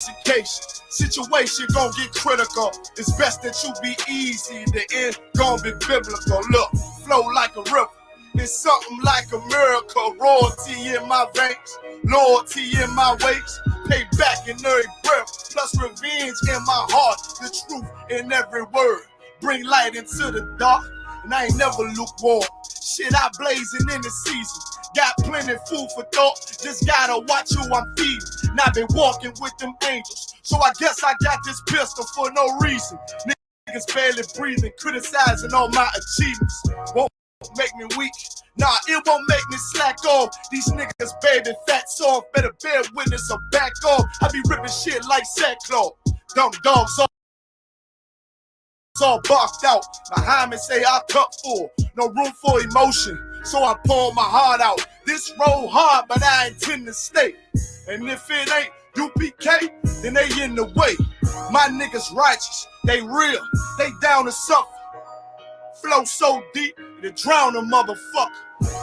education. Situation gon' get critical. It's best that you be easy. The end gon' be biblical. Look, flow like a river. It's something like a miracle. Royalty in my veins, loyalty in my ways. Pay back in every breath, plus revenge in my heart. The truth in every word. Bring light into the dark, and I ain't never lukewarm. Shit, I blazing in the season. Got plenty food for thought. Just gotta watch who I'm feeding. And I've been walking with them angels, so I guess I got this pistol for no reason. Niggas barely breathing, criticizing all my achievements. Won't make me weak. Nah, it won't make me slack off. These niggas baby fat soft. Better bear witness or back off. I be ripping shit like sackcloth. Dumb dogs all barked out. Behind me say I cup full. No room for emotion, so I pour my heart out. This road hard, but I intend to stay. And if it ain't UPK, then they in the way. My niggas righteous, they real, they down to suffer. Flow so deep, to drown a motherfucker.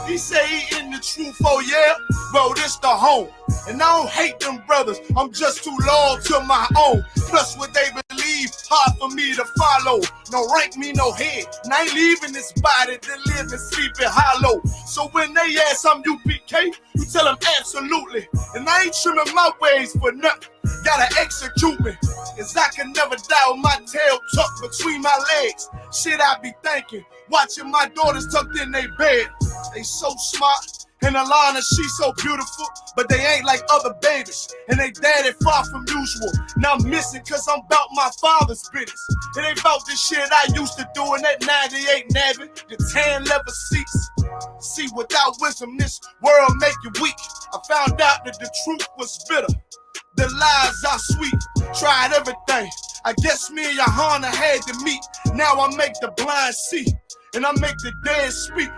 He say he in the truth, oh yeah? Well, this the home. And I don't hate them brothers, I'm just too loyal to my own. Plus what they believe, hard for me to follow. No rank me, no head, and I ain't leaving this body to live and sleep in hollow. So when they ask I'm UPK, you tell them absolutely. And I ain't trimming my ways for nothing. Gotta execute me, cause I can never die with my tail tucked between my legs. Shit I be thinking, watching my daughters tucked in their bed. They so smart, and Alana, she so beautiful, but they ain't like other babies, and they daddy far from usual. Now I'm missing cause I'm about my father's business. It ain't about this shit I used to do in that 98 Navy, the tan leather seats. See, without wisdom, this world make you weak. I found out that the truth was bitter. The lies are sweet, tried everything. I guess me and Johanna had to meet. Now I make the blind see, and I make the dead speak.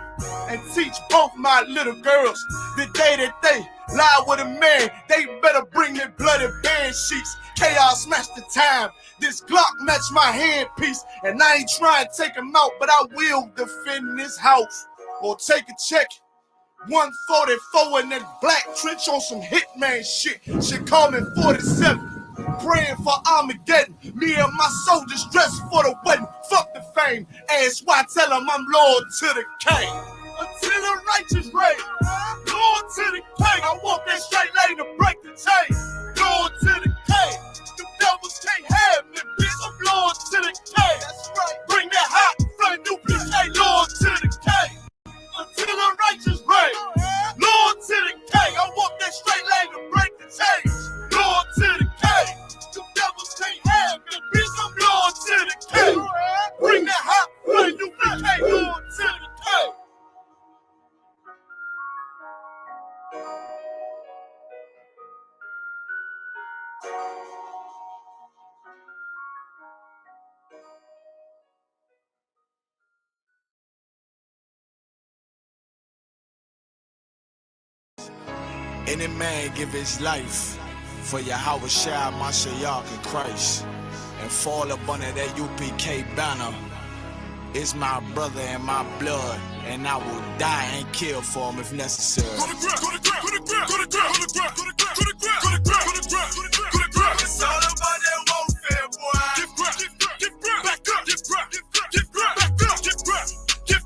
And teach both my little girls the day that they lie with a man, they better bring their bloody band sheets. Chaos match the time. This Glock match my handpiece. And I ain't trying to take him out, but I will defend this house. Or take a check. 144 in that black trench on some hitman shit. She call me 47. Praying for Armageddon. Me and my soldiers dressed for the wedding. Fuck the fame. Ask why, tell them I'm loyal to the king. Until the righteous reign. Loyal to the king. I walk that straight lane to break the chain. Loyal to the king. The devils can't have me, bitch. I'm loyal to the king. That's right. Bring that hot flame duplicate. Loyal to the king. Until the righteous reign. Loyal to the king. I walk that straight lane to break the chain. Loyal to the king. The devils can't have me, bitch. I'm loyal to the king. Bring that hot flame duplicate. Loyal to the king. Any man give his life for Yahweh Shai, Mashiach, and Christ, and fall up under that UPK banner, is my brother and my blood, and I will die and kill for him if necessary. It's all about that warfare, boy. Back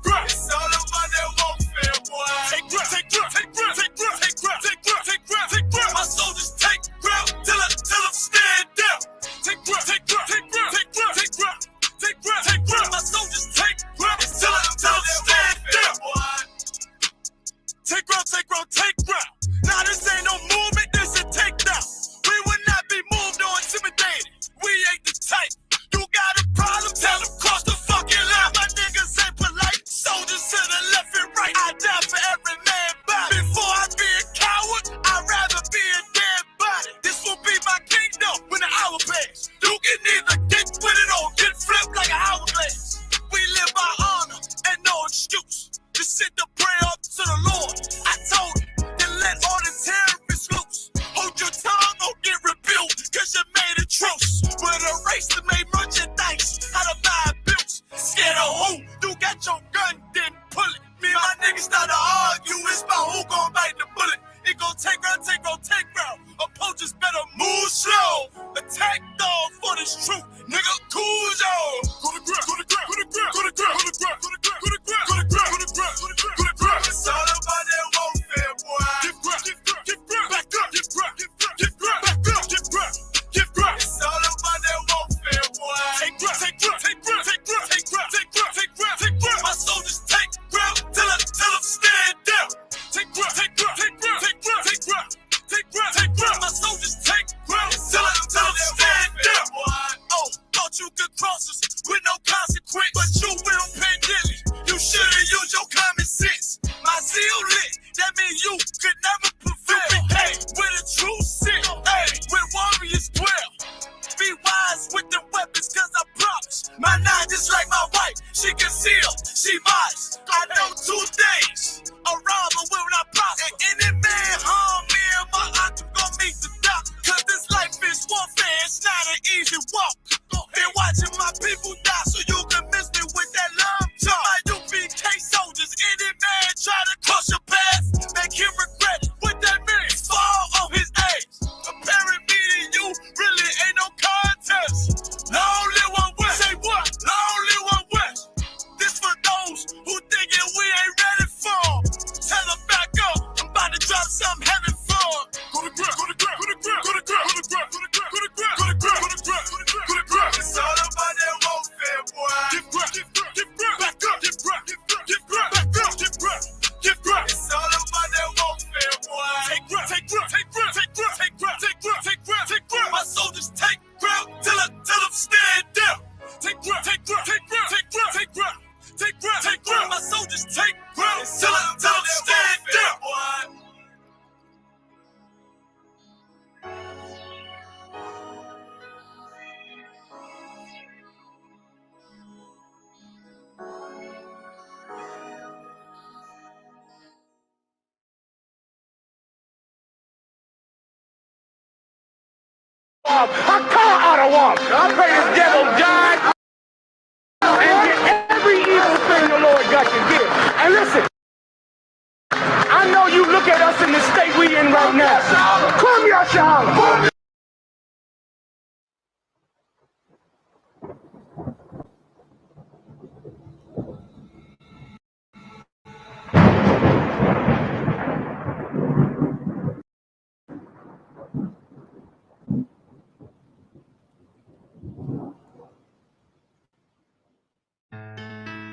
up. It's all about that warfare, boy. Take grip. My soldiers take grip till I'm stand down. Take grip. My soldiers take grip till I'm stand down. Take grip. Now this ain't no movement, this a takedown. is true, nigga. Cool as y'all. Go to grip, go to grip, go to grip, go to grip, go to grip, go to grip, go to grip, go to grip, go to grip, go to grip, go to grip. It's all about that warfare, boy. Give grip, give grip, give grip, back up, give grip, give grip, give grip, back up, give grip, give grip. It's all about that warfare, boy. Take grip, take grip, take grip, take grip, take grip, take grip, take grip, take grip. My soldiers take grip till I'm stand down. Take grip, take grip, take grip, take grip, take grip, take grip, take grip. My soldiers take grip till I'm stand down. Oh, thought you could cross us with no consequence, but you will pay dearly. You should've used your common sense. My zeal lit, that means you could never prevail. Hey, with a true sin, hey, with warriors dwell. Be wise with the weapons, cause I promise. My nine just like my wife, she concealed, she modest. I know 2 things, a robber will not prosper. And any man harm me and my uncle gon' meet the doc. Cause this life is warfare, it's not an easy walk. Been watching my people die so you can miss me with that love talk. My UPK soldiers, any man try to cross your path, make him regret it. What that means? Fall on his ass. Comparing me to you really ain't no contest. Lonely one west. Say what? Lonely one west. This for those who thinking we ain't ready for. Tell them back up. I'm about to drop something heavy for. Go to grip, go to grip, go to grip, go to grip, go to grip, go to grip, go to grip, go to grip, go to grip, go to grip, go to grip. It's all about that warfare, boy. Give grip, give grip, give grip, back up, give grip, give grip, give grip, back up, give grip, give grip. It's all about that warfare, boy. Take grip, take grip, take grip, take grip, take grip, take grip, take grip, take grip. My soldiers take grip till I'm stand down. Take grip, take grip, take grip, take grip, take grip, take grip, take grip. My soldiers take grip till I'm stand down, boy. I call out a walk. I pray this devil die and get every evil thing the Lord God can give. And listen, I know you look at us in the state we in right now. Come Yashala.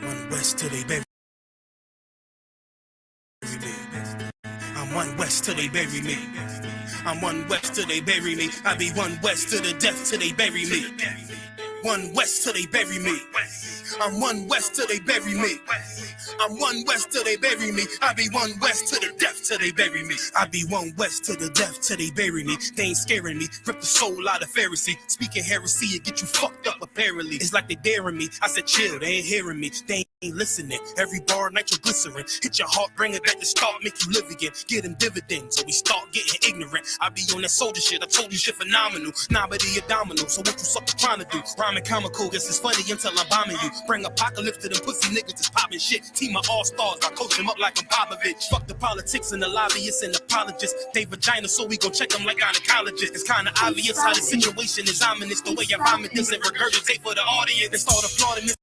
One west till they bury me. I'm one west till they bury me. I'm one west till they bury me. I be one west to the death till they bury me. One west till they bury me. I'm one west till they bury me. I'm one west till they bury me. I be one west to the death till they bury me. I be one west to the death till they bury me. They ain't scaring me. Rip the soul out of Pharisee. Speaking heresy and get you fucked up apparently. It's like they daring me. I said chill, they ain't hearing me. They ain't listening. Every bar nitroglycerin. Hit your heart, bring it back to start, make you live again. Get them dividends, so we start getting ignorant. I be on that soldier shit. I told you shit phenomenal. Nah, but he a domino. So what you sucker trying to do? Rhyming comical, guess it's funny until I'm bombing you. Bring apocalypse to them pussy niggas that's popping shit. Team of all-stars, I coach them up like I'm Popovich. Fuck the politics and the lobbyists and apologists. They vagina, so we gon' check them like gynecologists. It's kinda obvious how the situation is ominous. The way I vomit this and regurgitate for the audience. They start applauding this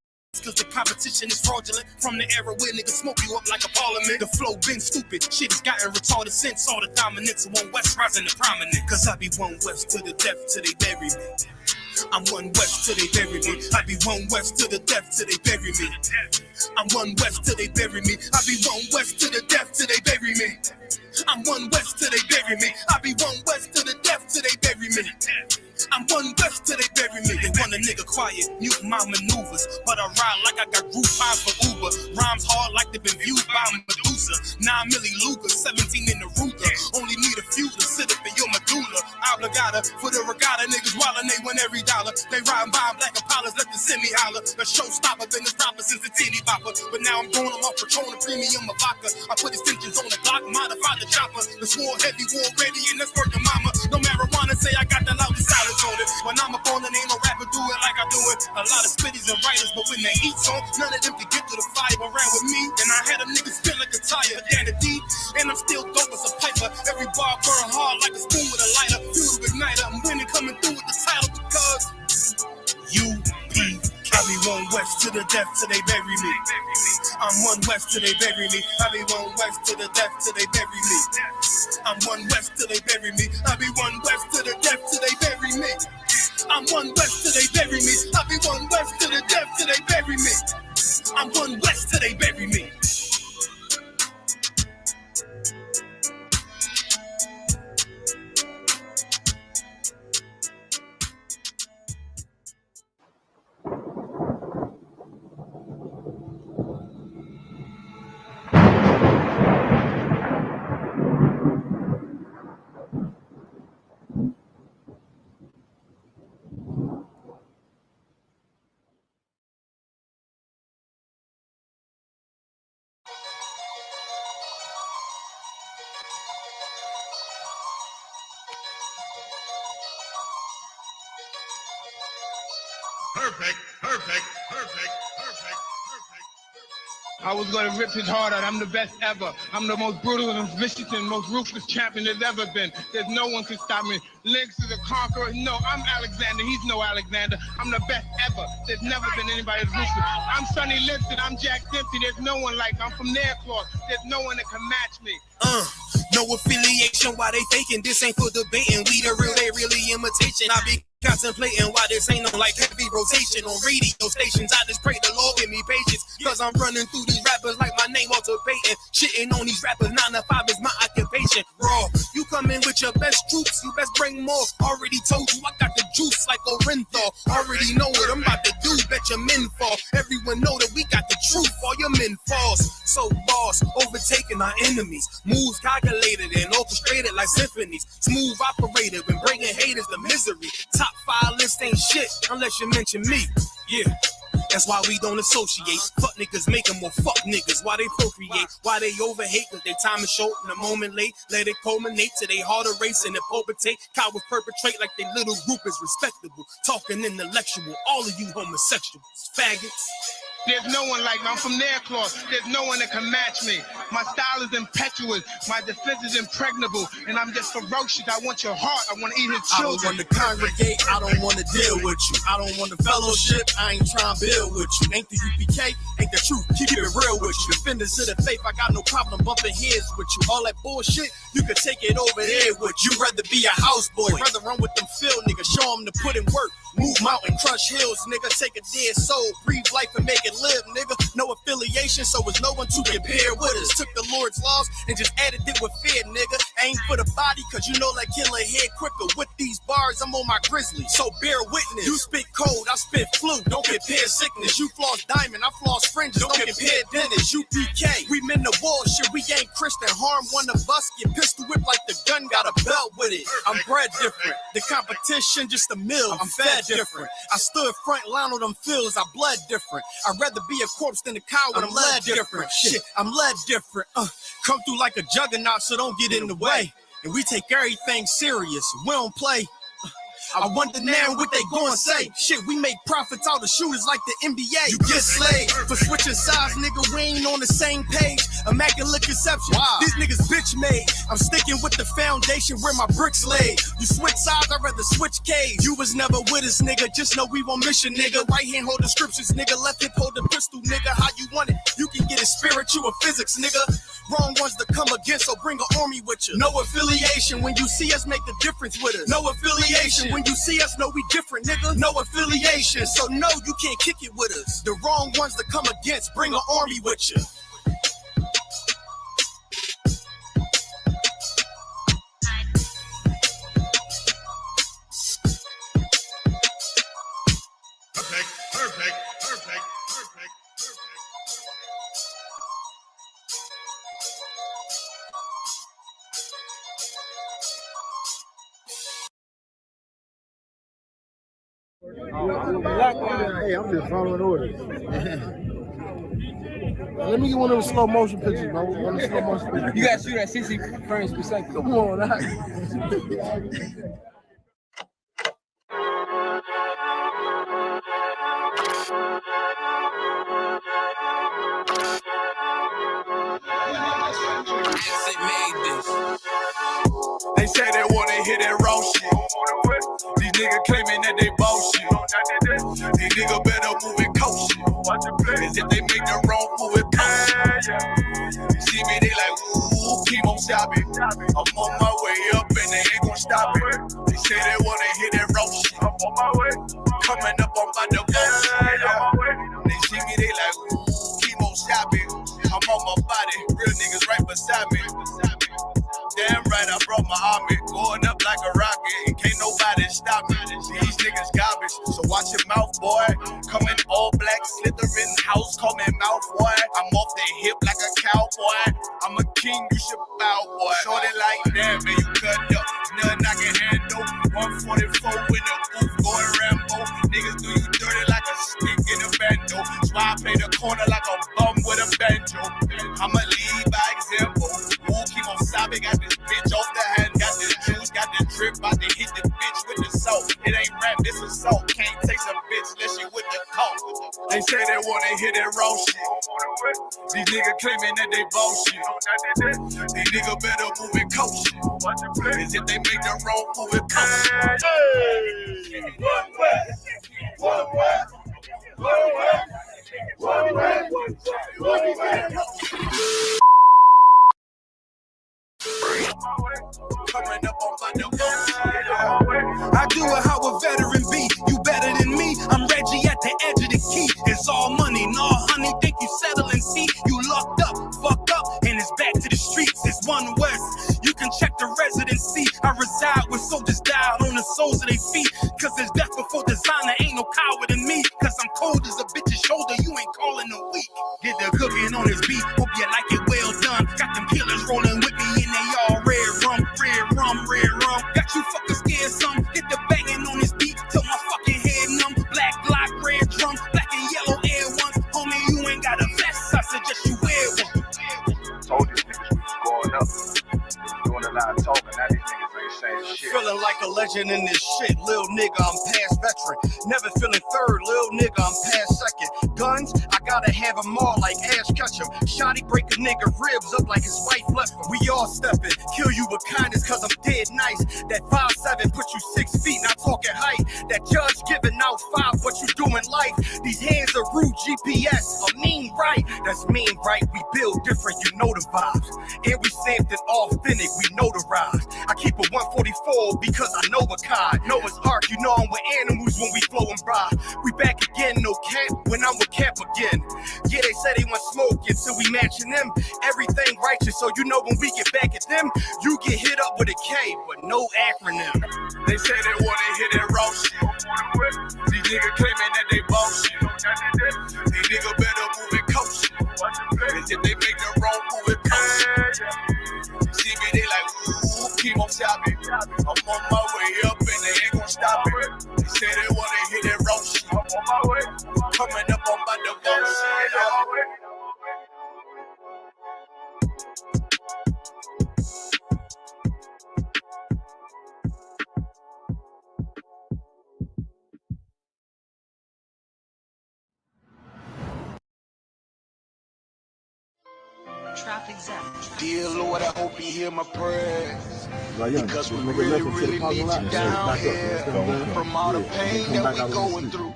cause the competition is fraudulent. From the era where niggas smoke you up like a parliament. The flow been stupid, shit has gotten retarded since all the dominance of one west rising to prominent. Cause I be one west to the death till they bury me. I'm one west till they bury me. I be one west to the death till they bury me. I'm one west till they bury me. I be one west to the death till they bury me. I'm one west till they bury me. I be one west to the death till they bury me. I'm one west till they bury me. They want a nigga quiet, mute my maneuvers, but I ride like I got group 5 for Uber. Rhymes hard like they've been viewed by Medusa. 9 milli Luger, 17 in the Ruger. Only need a few to sit up in your medulla. Obligata for the regatta, niggas wildin', they win every dollar. They riding by black Impalas, let the semi holler. The showstopper been this rapper since the teeny bopper. But now I'm going off Patron and premium of vodka. I put extensions on the Glock, modify the chopper. The war heavy, war ready, and that's working mama. No marijuana, say I got the loudest silence on it. When I'm up on it, ain't no rapper do it like I do it. A lot of spitties and writers, but when they eat song, none of them can get to the fire around with me. And I had them niggas spin like a tire, down the deep. And I'm still dope as a piper. Every bar burn hard like a spoon with a lighter. Fuel igniter, I'm winning, coming through with the title because west to the death till they bury me. I'm one west till they bury me. I be one west to the death till they bury me. I'm one west till they bury me. I be one west to the death till they bury me. I'm one west till they bury me. I be one west to the death till they bury me. I'm one west till they bury me. Perfect. I was gonna rip his heart out. I'm the best ever. I'm the most brutal and vicious and most ruthless champion there's ever been. There's no one can stop me. Lynx is a conqueror. No, I'm Alexander. He's no Alexander. I'm the best ever. There's never been anybody as ruthless. I'm Sonny Liston. I'm Jack Dempsey. There's no one like me. I'm from Nairclaw. There's no one that can match me. No affiliation, why they faking? This ain't for debating. We the real, they really imitation. I be contemplating why this ain't no like heavy rotation on radio stations. I just pray the Lord give me patience, cause I'm running through these rappers like my name Walter Payton. Shitting on these rappers, 9 to 5 is my occupation. Raw, you come in with your best troops, you best bring more. Already told you I got the juice like Orenthal. Already know what I'm about to do, bet your men fall. Everyone know that we got the truth, all your men falls. So boss, overtaking our enemies. Moves calculated and orchestrated like symphonies. Smooth operated when bringing haters to misery. Top 5 list ain't shit unless you mention me. Yeah. That's why we don't associate. Fuck niggas make them more fuck niggas. Why they procreate? Why they overhate? Cause they time is short and a moment late. Let it culminate to they harder race and it palpitate. Cowards perpetrate like they little group is respectable. Talking intellectual. All of you homosexuals. Faggots. There's no one like me. I'm from Nairclaw. There's no one that can match me. My style is impetuous. My defense is impregnable. And I'm just ferocious. I want your heart. I want to eat his children. I don't want to congregate. I don't want to deal with you. I don't want to fellowship. I ain't trying to build with you. Ain't the UPK? Ain't the truth. Keep it real with you. Defenders of the faith. I got no problem bumping heads with you. All that bullshit, you can take it over there with you. Rather be a houseboy. Rather run with them field niggas. Show them to put in work. Move mountain, crush hills, nigga. Take a dead soul, breathe life and make it live, nigga. No affiliation, so it's no one to compare with us. Took the Lord's laws and just added it with fear, nigga. Aim for the body, cause you know like killer head quicker. With these bars, I'm on my grizzly, so bear witness. You spit cold, I spit flu. Don't compare sickness. You floss diamond, I floss fringes. Don't compare dentists. UPK, we men the war shit. We ain't Christian. Harm one of us, get pistol whipped like the gun got a belt with it. I'm bred different. The competition just a mill. I'm fed different. I stood front line on them fields. I bled different. I'd rather be a corpse than a coward. I'm led different. Shit, I'm led different. Come through like a juggernaut, so don't get in the way. And we take everything serious. We don't play. I wonder now what they gon' say. Shit, we make profits out of shooters like the NBA. You get slayed for switching sides, nigga. We ain't on the same page. Immaculate conception. Wow. These niggas bitch made. I'm sticking with the foundation where my bricks laid. You switch sides, I'd rather switch K's. You was never with us, nigga. Just know we on mission, nigga. Right hand hold the scriptures, nigga. Left hip hold the pistol, nigga. How you want it? You can get it spiritual or physics, nigga. Wrong ones to come against, so bring an army with you. No affiliation. When you see us, make the difference with us. No affiliation. When you see us, know we different, nigga. No affiliation. So no, you can't kick it with us. The wrong ones to come against, bring an army with you. Perfect. Hey, I'm just following orders. Let me get one of those slow motion pictures, bro. One of the slow motion pictures. You gotta shoot at 60 frames per second. Come on, that. They say they wanna hear that raw shit. These niggas claiming that they bullshit. These niggas better move and coach shit. Cause if they make the wrong move, it pops. You see me, they like, ooh, chemo shopping. I'm on my way up and they ain't gon' stop it. They say they wanna hit that raw shit. I'm on my way. Coming up on my devotion. They see me, they like, ooh, chemo shopping. I'm on my body, real niggas right beside me. Damn right, I brought my army, going up like a rocket, and can't nobody stop me. These niggas garbage, so watch your mouth, boy. Coming all black, slithering house, call me mouth, boy. I'm off the hip like a cowboy. I'm a king, you should bow, boy. Shorty like that, man, you cut up. Nothing I can handle. 144 in the booth, going Rambo. Niggas do you dirty like a stick in a bando. That's why I play the corner like a bum with a banjo. I'ma lead by example. Woo, keep on sobbing, got this bitch off the hand, got this juice, got this drip, about to hit the bitch with the salt. It ain't rap, this assault. Can't taste a bitch unless she with the coke. They say they wanna hit that raw shit. These niggas claiming that they bullshit. These niggas better move and coach shit. Cause if they make the wrong move, it pops. Coming up on my devotion. I do it how a veteran be. You better than me. I'm Reggie at the edge of the key. It's all money, no honey. Think you settling? See, you locked up, fucked up, and it's back to the streets. It's One West. You can check the residency. I reside with soldiers died on the soles of their feet. Cause there's death before designer. Ain't no coward in me. Cause I'm cold as a bitch's shoulder. You ain't calling a week. Get the cooking on his beat. Hope you like it well done. Got them killers rolling with me and they all red rum, red rum, red rum. Got you fucking scared some. Get the banging on his beat till my fucking head numb. Black block, red drum, black and yellow air ones. Homie, you ain't got a vest. I suggest you wear one. Told these niggas we was going up. Doing a lot of talking, now these niggas ain't saying shit. Feeling like a legend in this shit, lil nigga, I'm past veteran. Never feeling third, lil nigga, I'm past second. Guns, I gotta have them all like Ash Ketchum. Shotty break a nigga ribs up like his wife left him. We all stepping, kill you with kindness cause I'm dead nice. That 5'7" put you 6 feet, not talking height. That judge giving out 5, what you doing life. These hands are rude GPS, a mean right. That's mean right, we build different, you know the vibes. And we stamped it authentic, we notarized. I keep a 144 because I know a kind. Noah's Ark, you know I'm with animals when we flowing by. We back again, no cap, when I'm with Cap again. Yeah, they said they want smoke until we matching them. Everything righteous, so you know when we get back at them, you get hit up with a K, but no acronym. They say they wanna hit that raw shit. These niggas claiming that they bullshit. These niggas better move and coach shit. Cause if they make the wrong move, it pops. You see me, they like, ooh, chemo shopping. I'm on my way up and they ain't gon' stop it. They say they wanna hit that raw shit. I'm on my way. Coming up on my devotion. Dear Lord, I hope you hear my prayers. Because we really, really need you down here. From all the pain that we going through,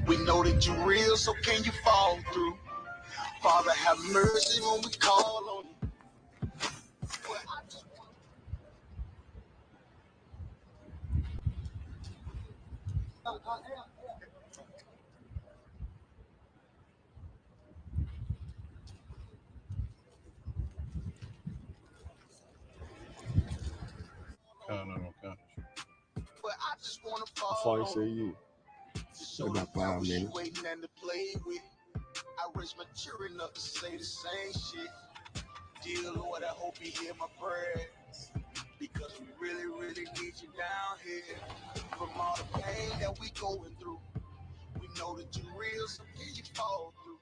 we know that you're real, so can you fall through? Father, have mercy when we call on you. But I just wanna fall on you. So about 5 minutes. Waiting and to play with. I raise my children up to say the same shit. Dear Lord, I hope you hear my prayers. Because we really, really need you down here. From all the pain that we going through, we know that you're real, so can you fall through?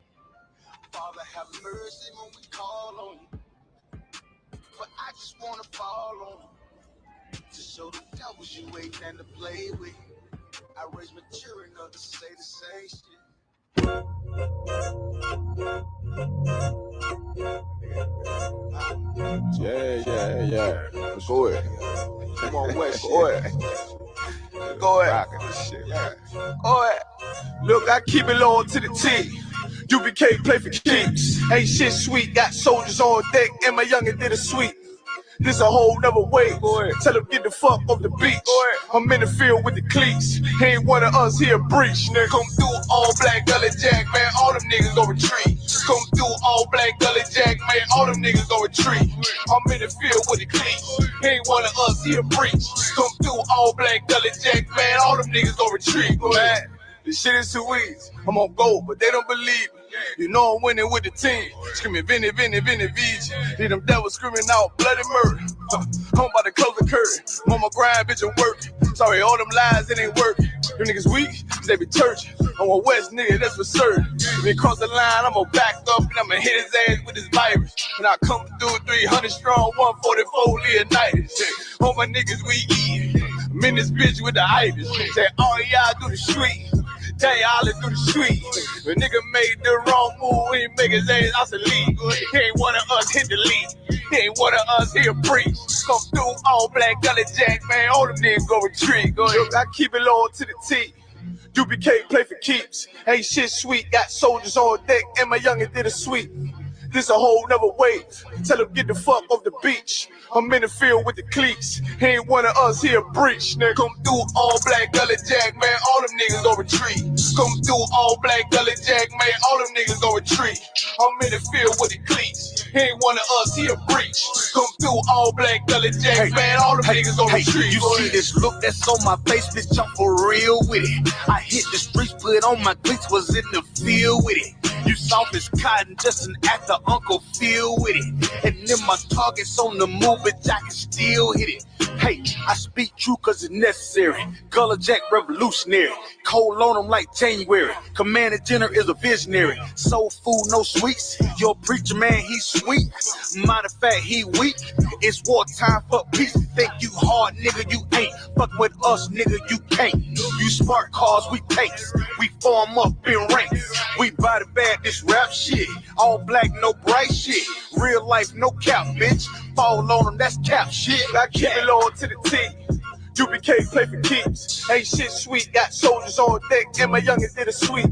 Father, have mercy when we call on you. But I just wanna fall on you. To show the devils you ain't nothing to play with. I raise my children up to say the same shit. Yeah. Go ahead. Come on, West. Go ahead. Go ahead. Yeah. Go ahead. Look, I keep it low to the T. UBK play for keeps. Ain't shit sweet, got soldiers on deck, and my youngin' did a sweep. This a whole nother way, boy. Tell him get the fuck off the beach. Boy. I'm in the field with the cleats. He ain't one of us, he a breach. Nigga, come through all black gully jack, man. All them niggas gon' retreat. Come through all black gully jack, man. All them niggas gon' retreat. I'm in the field with the cleats. He ain't one of us, he a breach. Come through all black gully jack, man. All them niggas gon' retreat, boy. This shit is too easy. I'm on gold, but they don't believe me. You know I'm winning with the team. Screaming Vinny, Vinny, Vinny, VG. Need them devils screaming out bloody murder. I'm about to close the curtain. Mama grind, bitch, and work. Sorry, all them lies, it ain't working. Them niggas weak, they be church. I'm a West nigga, that's for certain. If he cross the line, I'ma back up and I'ma hit his ass with this virus. And I come through 300 strong, 144 Leonidas. All my niggas we eat. I'm in this bitch with the itis. Say all y'all do the street. Tell y'all through the street. When nigga made the wrong move, he make his ass out the league. He ain't one of us, hit the lead. He ain't one of us, he a preach. Come through all black gully jack, man. All them niggas go retreat. Go ahead. I keep it low to the T. UBK play for keeps. Ain't shit sweet, got soldiers on deck, and my youngin' did a sweep. This a whole nother wave. Tell him get the fuck off the beach. I'm in the field with the cleats. He ain't one of us, he a breach. Nigga, come through all black gully jack, man. All them niggas gon' retreat. Come through all black gully jack, man. All them niggas gon' retreat. I'm in the field with the cleats. He ain't one of us, he a breach. Come through all black gully jack, man. All them niggas gon' retreat. You see this look that's on my face, bitch, I'm for real with it. I hit the streets, put on my cleats, was in the field with it. You soft as cotton, just an actor, Uncle Phil with it. And then my target's on the move, but I can still hit it. Hey, I speak true cause it's necessary. Gullah Jack revolutionary. Cold on them like January. Commander General is a visionary. Soul food, no sweets. Your preacher man, he's sweet. Matter of fact, he weak. It's wartime for peace. Think you hard, nigga, you ain't. Fuck with us, nigga, you can't. You smart cars, we tanks. We form up in ranks. We body bag this rap shit. All black, no bright shit. Real life, no cap, bitch. Fall on them, that's cap shit. I keep it low to the T. UBK play for keeps. Ain't shit sweet, got soldiers on deck, and my youngin' did a sweep.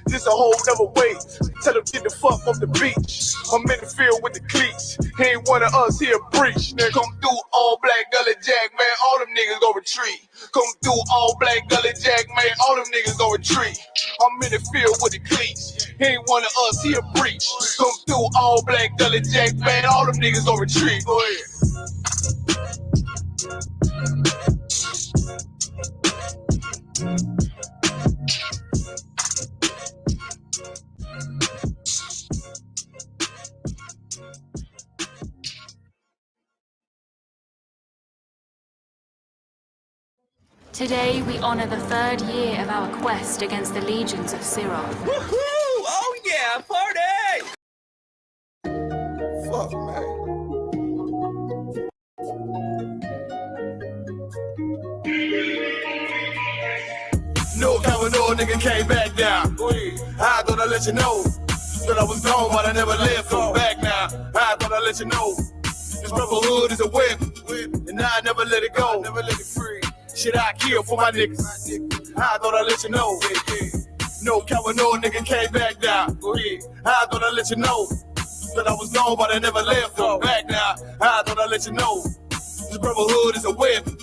This a whole nother wave. Tell him get the fuck off the beach. I'm in the field with the cleats. He ain't one of us, he a breach. Nigga, come through all black gully jack, man. All them niggas gon' retreat. Come through all black gully jack, man. All them niggas gon' retreat. I'm in the field with the cleats. He ain't one of us, he a breach. Come through all black gully jack, man. All them niggas gon' retreat. Go ahead. Today we honor the 3rd year of our quest against the legions of Sirach. Woohoo! Oh yeah, party! Fuck, man. No coming, no nigga came back down. I thought I'd let you know that I was gone, but I never left. I'm back now. I thought I'd let you know this brotherhood is a weapon, and I never let it go. Never let it free. Shit, I kill for my niggas. I thought I'd let you know. No coming, no nigga came back down. I thought I'd let you know that I was gone, but I never left. I'm back now. I thought I'd let you know this brotherhood is a weapon,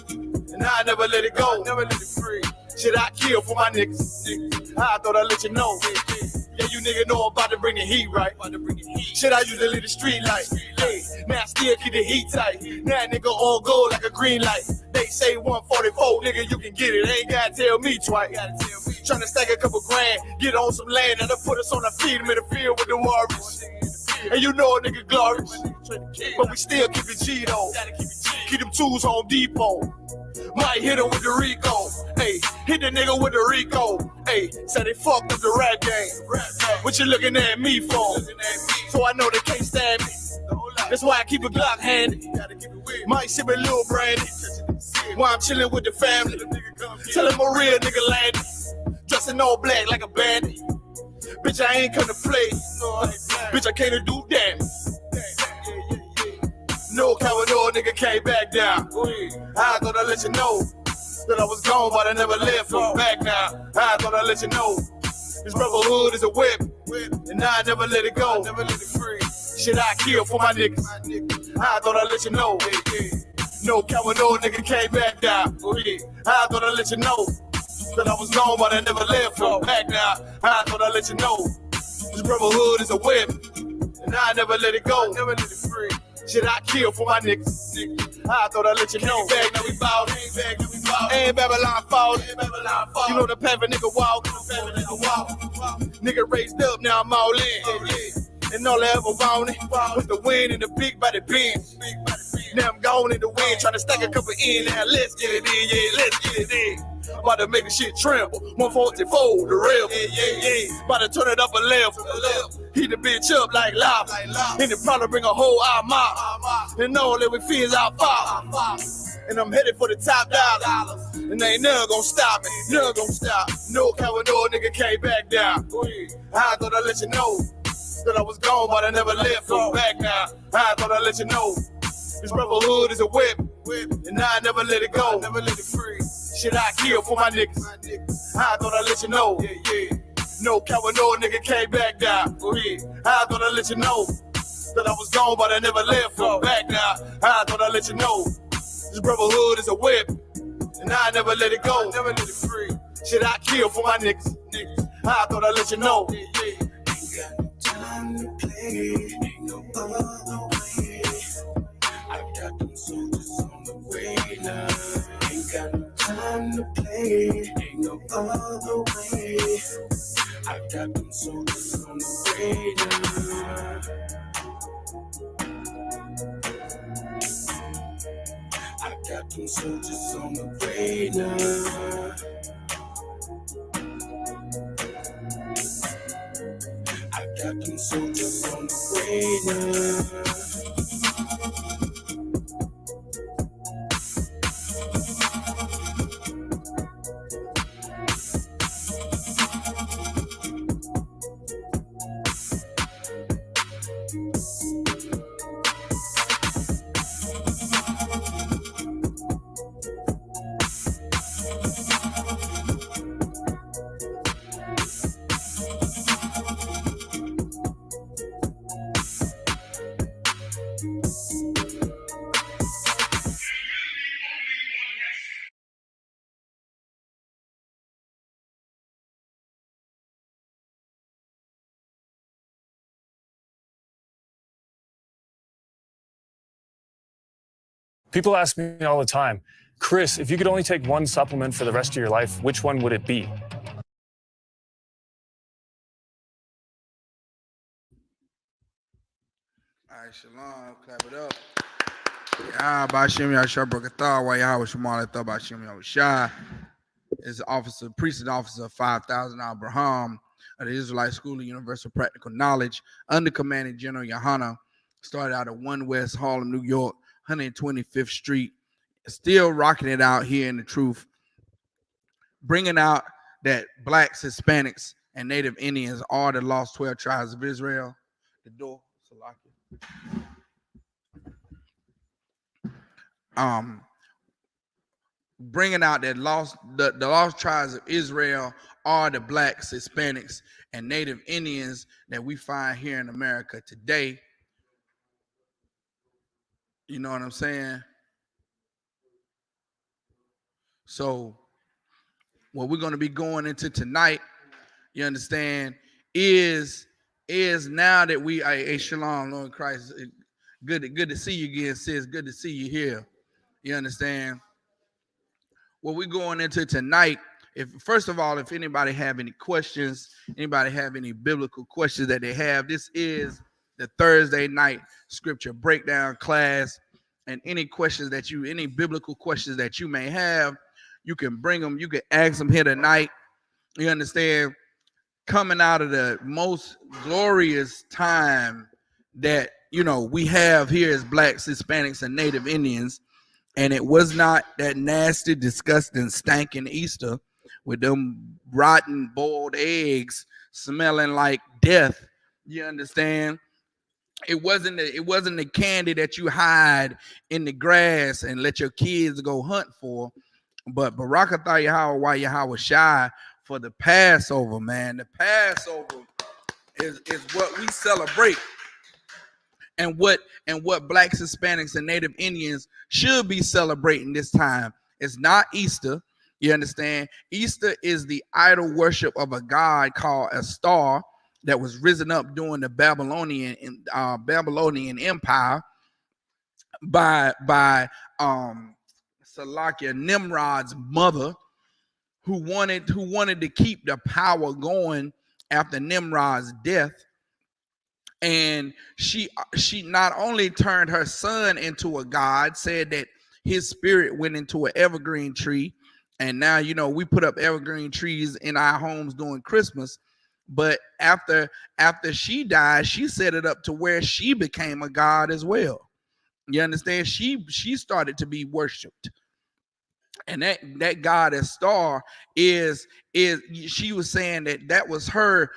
and I never let it go. Never let it free. Shit, I kill for my niggas. I thought I'd let you know. Yeah, you nigga know I'm about to bring the heat, right? Shit, I usually leave the street light. Hey, now I still keep the heat tight. Now nigga on gold like a green light. They say 144, nigga, you can get it. Ain't gotta tell me twice. Tryna stack a couple grand, get on some land, and put us on our feet in the field with the Warriors. And you know a nigga glorious, but we still keep it G though. Keep them tools Home Depot. Might hit him with the Rico. Hey, hit the nigga with the Rico. Hey, say they fucked up the rap game. What you looking at me for? So I know they can't stand me. That's why I keep a Glock handy. Might sip a little brandy. While I'm chilling with the family. Tell him a real nigga landed. Dressing all black like a bandit. Bitch, I ain't come to play. Bitch, I came to do damage. No coward, no nigga came back down. I thought I'd let you know that I was gone, but I never left. I'm back now. I thought I'd let you know This brotherhood is a whip, and I never let it go. Never let it free. Shit, I kill for my niggas. I thought I'd let you know. No coward, no nigga came back down. I thought I'd let you know that I was gone, but I never left. From back now, I thought I'd let you know. This brotherhood is a whip, and I never let it go. Never let it free. Shit, I kill for my niggas. I thought I'd let you know. Back, now we bought. Ain't Babylon fault. You know the path a nigga walk. Nigga raised up, now I'm all in. And all I ever wanted was the win in the big body Benz. Now I'm gone in the wind, trying to stack a couple in. Now let's get it in, yeah, let's get it in. About to make the shit tremble. 144, the rebel. Yeah. About to turn it up a level. Heat the bitch up like lava. And it probably bring a whole mob. And all that we feel is our father. And I'm headed for the top dollar. And ain't none gonna stop me. None gonna stop. No coward, no nigga came back down. I thought I'd let you know that I was gone, but I never left. From back now. I thought I'd let you know. This brotherhood is a whip, and I never let it go. Never let it free. Shit, I kill for my niggas. I thought I'd let you know. No coward, no nigga came back down. I thought I'd let you know that I was gone, but I never left. From back now. I thought I'd let you know. This brotherhood is a whip, and I never let it go. Never let it free. Shit, I kill for my niggas. I thought I'd let you know. Ain't got no time to play, ain't no other way. I got them soldiers on the way now. Ain't got no time to play, ain't no other way. I got them soldiers on the way now. I got them soldiers on the way now. I got them soldiers on the way now. People ask me all the time, Chris, if you could only take one supplement for the rest of your life, which one would it be? All right, shalom, clap it up. Yeah, Bashim Yashar Brakathar, why Yahweh Shemal Thought Bashim Yahushai is officer, precinct officer 5,000 Abraham of the Israelite School of Universal Practical Knowledge, under commanding General Yohana, started out at 1 West Harlem, New York, 125th Street, still rocking it out here in the truth, bringing out that blacks, Hispanics, and Native Indians are the lost 12 tribes of Israel. The door, bringing out that the lost tribes of Israel are the blacks, Hispanics, and Native Indians that we find here in America today. You know what I'm saying? So what we're going to be going into tonight, you understand, is now that we are a shalom, Lord Christ. Good to see you again, sis. Good to see you here. You understand? What we're going into tonight, first of all, if anybody have any questions, anybody have any biblical questions that they have, this is the Thursday night scripture breakdown class. And any biblical questions that you may have, you can bring them, you can ask them here tonight. You understand? Coming out of the most glorious time that, we have here as blacks, Hispanics, and Native Indians. And it was not that nasty, disgusting, stinking Easter with them rotten boiled eggs smelling like death. You understand? It wasn't the candy that you hide in the grass and let your kids go hunt for. But Barakatah Yahweh Yahweh Shai for the Passover, man. The Passover is what we celebrate, and what Blacks, Hispanics, and Native Indians should be celebrating this time. It's not Easter. You understand? Easter is the idol worship of a god called a star that was risen up during the Babylonian Empire by Salakia, Nimrod's mother, who wanted to keep the power going after Nimrod's death. And she not only turned her son into a god, said that his spirit went into an evergreen tree, and now we put up evergreen trees in our homes during Christmas. But after she died, she set it up to where she became a god as well. You understand? She started to be worshipped. And that goddess star is she was saying that was her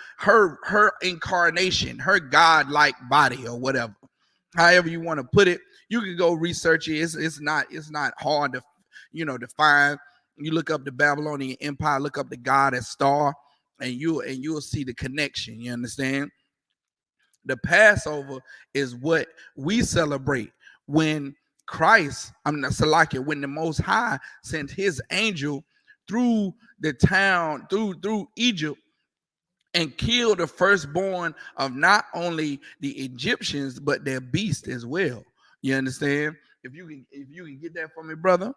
incarnation, her godlike body, or whatever, however you want to put it. You can go research it. It's not hard to to find. You look up the Babylonian Empire, look up the goddess star, and you'll see the connection. You understand? The Passover is what we celebrate when Christ, when the Most High sent his angel through the town, through Egypt, and killed the firstborn of not only the Egyptians but their beast as well. You understand? If you can get that for me, brother.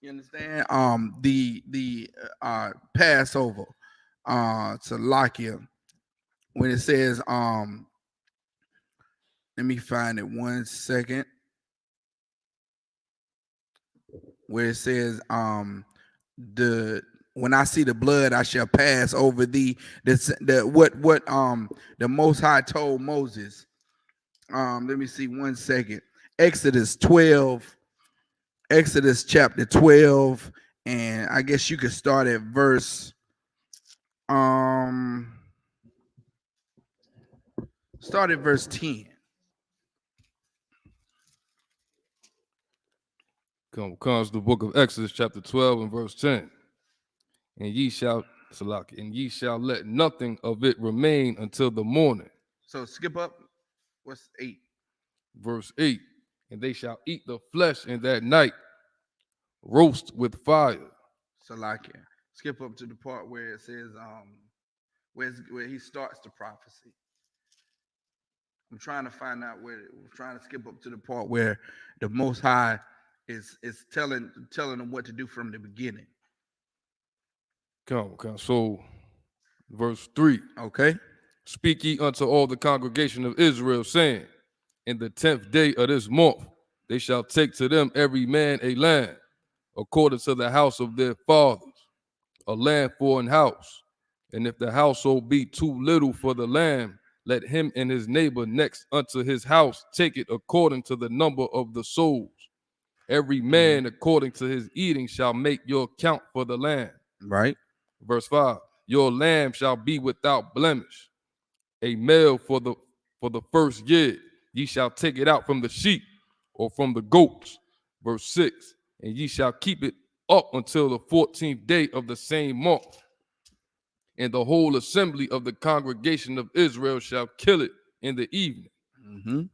You understand? The Passover, Salakia, when it says, let me find it 1 second. Where it says, when I see the blood, I shall pass over thee. What the Most High told Moses. Let me see 1 second. Exodus chapter 12, and I guess you could start at verse 10. Comes the book of Exodus chapter 12 and verse 10. And ye shall let nothing of it remain until the morning. So skip up. What's 8? Verse 8. And they shall eat the flesh in that night, roast with fire. Salakia. Skip up to the part where it says, where he starts the prophecy. I'm trying to find out we're trying to skip up to the part where the Most High is telling them what to do from the beginning. Come. So, verse 3. Okay. Speak ye unto all the congregation of Israel, saying, in the 10th day of this month, they shall take to them every man a lamb, according to the house of their fathers, a lamb for an house. And if the household be too little for the lamb, let him and his neighbor next unto his house take it according to the number of the souls. Every man according to his eating shall make your count for the lamb. Right. Verse 5. Your lamb shall be without blemish, a male for the first year. Ye shall take it out from the sheep or from the goats. Verse 6. And ye shall keep it up until the 14th day of the same month. And the whole assembly of the congregation of Israel shall kill it in the evening.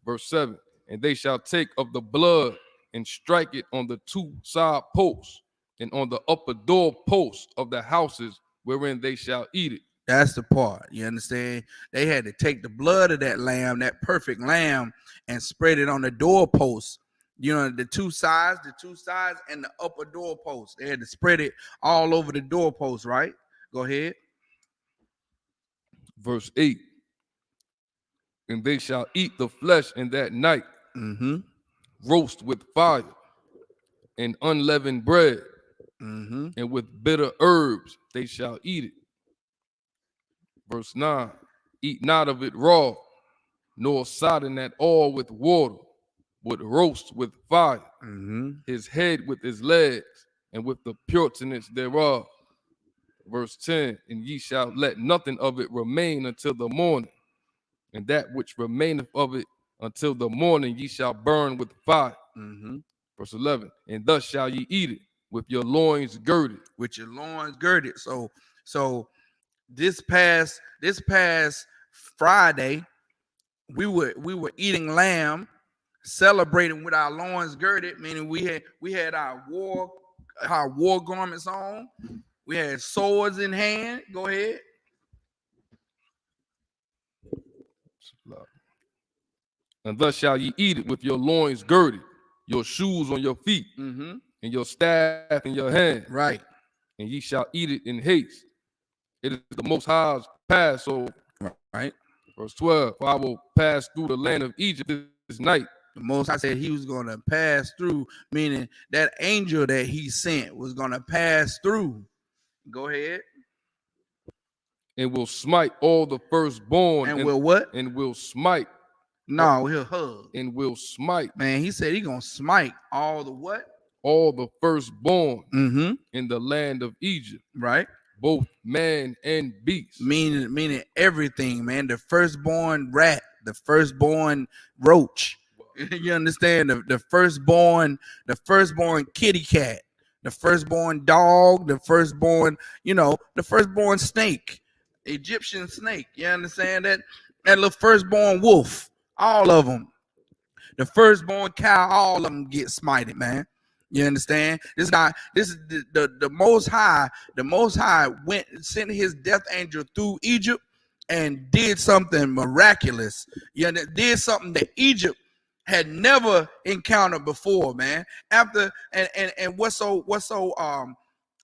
Verse 7. And they shall take of the blood and strike it on the 2 side posts and on the upper door posts of the houses wherein they shall eat it. That's the part. You understand? They had to take the blood of that lamb, that perfect lamb, and spread it on the doorposts. The two sides and the upper doorpost. They had to spread it all over the doorpost, right? Go ahead. Verse 8. And they shall eat the flesh in that night, roast with fire and unleavened bread, and with bitter herbs they shall eat it. Verse 9. Eat not of it raw, nor sodden at all with water, but roast with fire, his head with his legs, and with the pureness thereof. Verse 10. And ye shall let nothing of it remain until the morning, and that which remaineth of it until the morning ye shall burn with fire. Verse 11. And thus shall ye eat it. with your loins girded. With your loins girded. So this past Friday, we were eating lamb, celebrating with our loins girded, meaning we had our war garments on. We had swords in hand. Go ahead. And thus shall ye eat it with your loins girded, your shoes on your feet, and your staff in your hand. Right. And ye shall eat it in haste. It is the Most High's Passover. Right. Verse 12. For I will pass through the land of Egypt this night. The Most High said he was going to pass through, meaning that angel that he sent was going to pass through. Go ahead. And will smite all the firstborn. And will what? And will smite. No, he'll hug. And will smite. Man, he said he going to smite all the what? All the firstborn in the land of Egypt. Right. Both man and beast. Meaning everything, man. The firstborn rat, the firstborn roach. You understand? The firstborn kitty cat, the firstborn dog, the firstborn, the firstborn snake, Egyptian snake. You understand that? That little firstborn wolf, all of them. The firstborn cow, all of them get smited, man. You understand? This is the Most High. The Most High sent his death angel through Egypt and did something miraculous. Did something that Egypt had never encountered before, man. After and what's so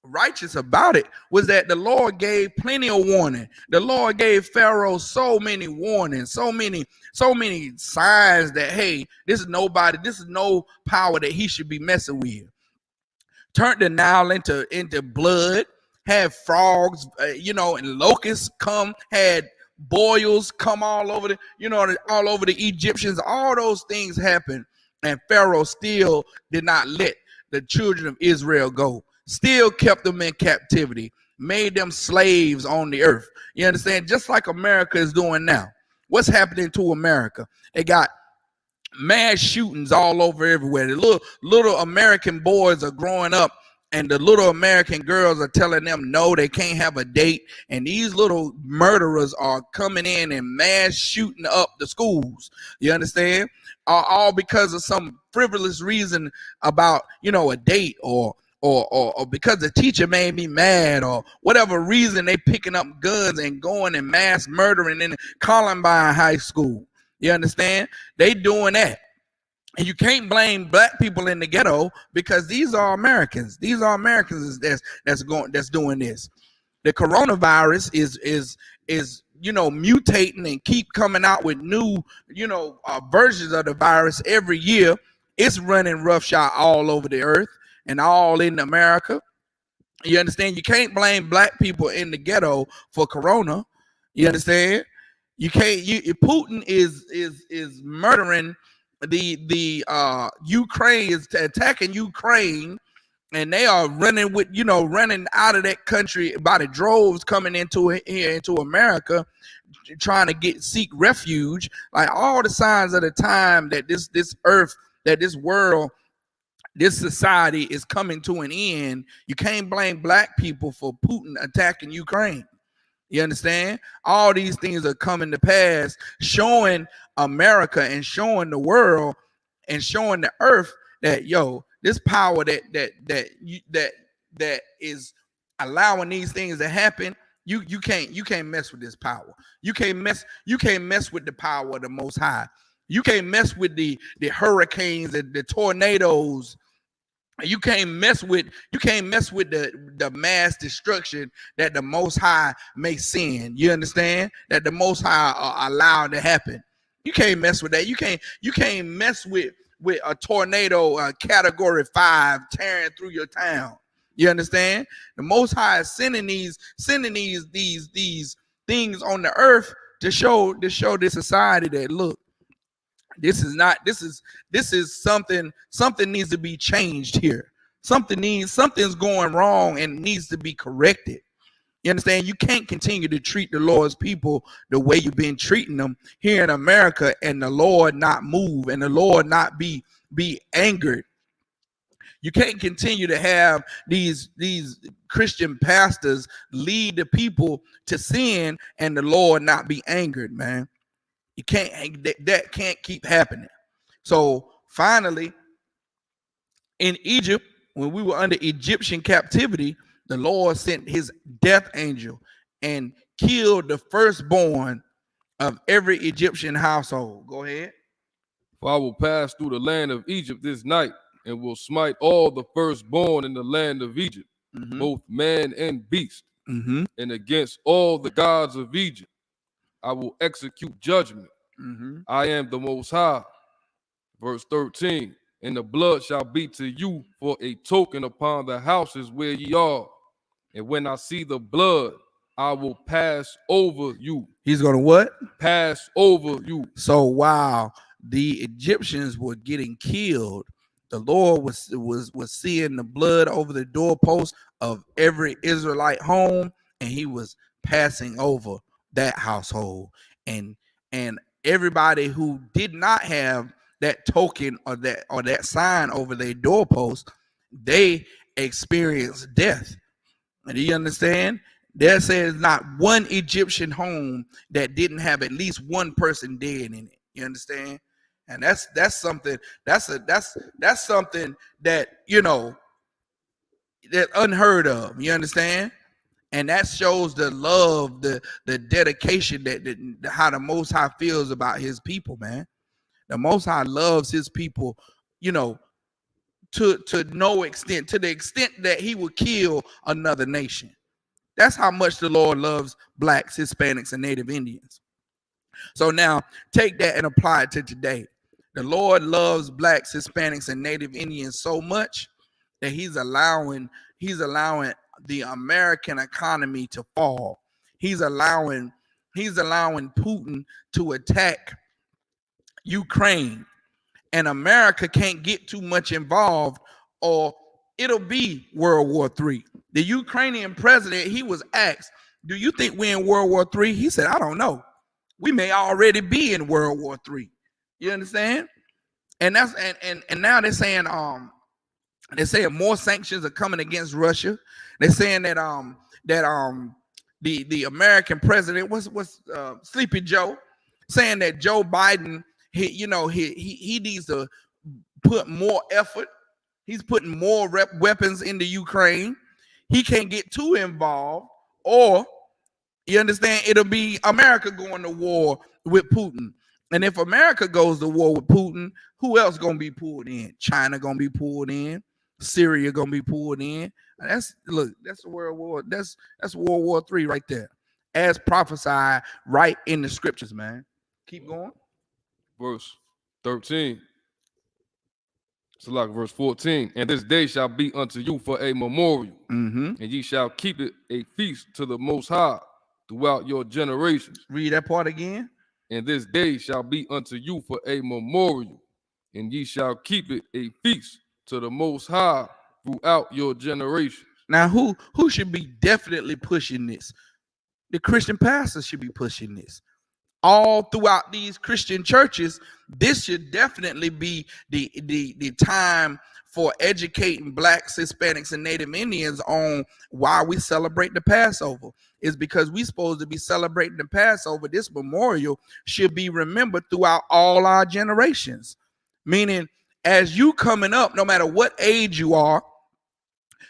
righteous about it was that the Lord gave plenty of warning. The Lord gave Pharaoh so many warnings, so many signs that, hey, this is no power that he should be messing with. Turned the Nile into blood, had frogs, and locusts come, had boils come all over the Egyptians. All those things happened, and Pharaoh still did not let the children of Israel go. Still kept them in captivity, made them slaves on the earth. You understand? Just like America is doing now. What's happening to America? They got mass shootings all over everywhere. The little American boys are growing up, and the little American girls are telling them no, they can't have a date. And these little murderers are coming in and mass shooting up the schools. You understand? All because of some frivolous reason about, a date or because the teacher made me mad, or whatever reason, they picking up guns and going and mass murdering in Columbine High School. You understand? They doing that. And you can't blame black people in the ghetto because these are Americans. These are Americans that's doing this. The coronavirus is mutating and keep coming out with new versions of the virus every year. It's running roughshod all over the earth and all in America. You understand? You can't blame black people in the ghetto for corona. You understand? You can't. Putin is murdering the Ukraine, is attacking Ukraine, and they are running out of that country by the droves, coming into America, trying to seek refuge. Like all the signs of the time that this earth, that this world, this society is coming to an end. You can't blame black people for Putin attacking Ukraine. You understand? All these things are coming to pass, showing America and showing the world and showing the earth that this power that is allowing these things to happen. You can't mess with this power. You can't mess with the power of the Most High. You can't mess with the hurricanes and the tornadoes. You can't mess with the mass destruction that the Most High may send. You understand? That the Most High allowed to happen. You can't mess with that. You can't mess with a tornado category 5 tearing through your town. You understand? The Most High is sending these things on the earth to show this society that, look, this is something needs to be changed here. Something's going wrong and needs to be corrected. You understand? You can't continue to treat the Lord's people the way you've been treating them here in America, and the Lord not move and the Lord not be angered. You can't continue to have these Christian pastors lead the people to sin and the Lord not be angered, man. You can't, that can't keep happening. So finally, in Egypt, when we were under Egyptian captivity, the Lord sent his death angel and killed the firstborn of every Egyptian household. Go ahead. For I will pass through the land of Egypt this night, and will smite all the firstborn in the land of Egypt, both man and beast. And against all the gods of Egypt, I will execute judgment. I am the Most High. Verse 13, and the blood shall be to you for a token upon the houses where ye are. And when I see the blood, I will pass over you. He's going to what? Pass over you. So while the Egyptians were getting killed, the Lord was seeing the blood over the doorpost of every Israelite home, and he was passing over that household. And everybody who did not have that token or that sign over their doorpost, they experienced death. And do you understand? There says not one Egyptian home that didn't have at least one person dead in it. You understand? And that's something that's something that, you know, that unheard of. You understand? And that shows the love, the dedication that how the Most High feels about his people, man. The Most High loves his people, you know, to no extent, to the extent that he would kill another nation. That's how much the Lord loves blacks, Hispanics, and Native Indians. So now take that and apply it to today. The Lord loves blacks, Hispanics, and Native Indians so much that he's allowing the American economy to fall. He's allowing Putin to attack Ukraine, and America can't get too much involved or it'll be World War III. The Ukrainian president, he was asked, do you think we're in World War III? He said, I don't know. We may already be in World War III. You understand? And that's and now they're saying more sanctions are coming against Russia. They're saying that the American president was Sleepy Joe, saying that Joe Biden he needs to put more effort. He's putting more weapons into Ukraine. He can't get too involved, or you understand, it'll be America going to war with Putin. And if America goes to war with Putin, who else gonna be pulled in? China gonna be pulled in. Syria gonna be pulled in. That's a world war. That's World War III right there, as prophesied right in the scriptures, man. Keep going. Verse 13. So like verse 14. And this day shall be unto you for a memorial, and ye shall keep it a feast to the Most High throughout your generations. Read that part again. And this day shall be unto you for a memorial, and ye shall keep it a feast to the Most High throughout your generations. Now, who should be definitely pushing this? The Christian pastors should be pushing this. All throughout these Christian churches, this should definitely be the time for educating blacks, Hispanics, and Native Indians on why we celebrate the Passover. Is because we're supposed to be celebrating the Passover. This memorial should be remembered throughout all our generations. Meaning, as you coming up, no matter what age you are,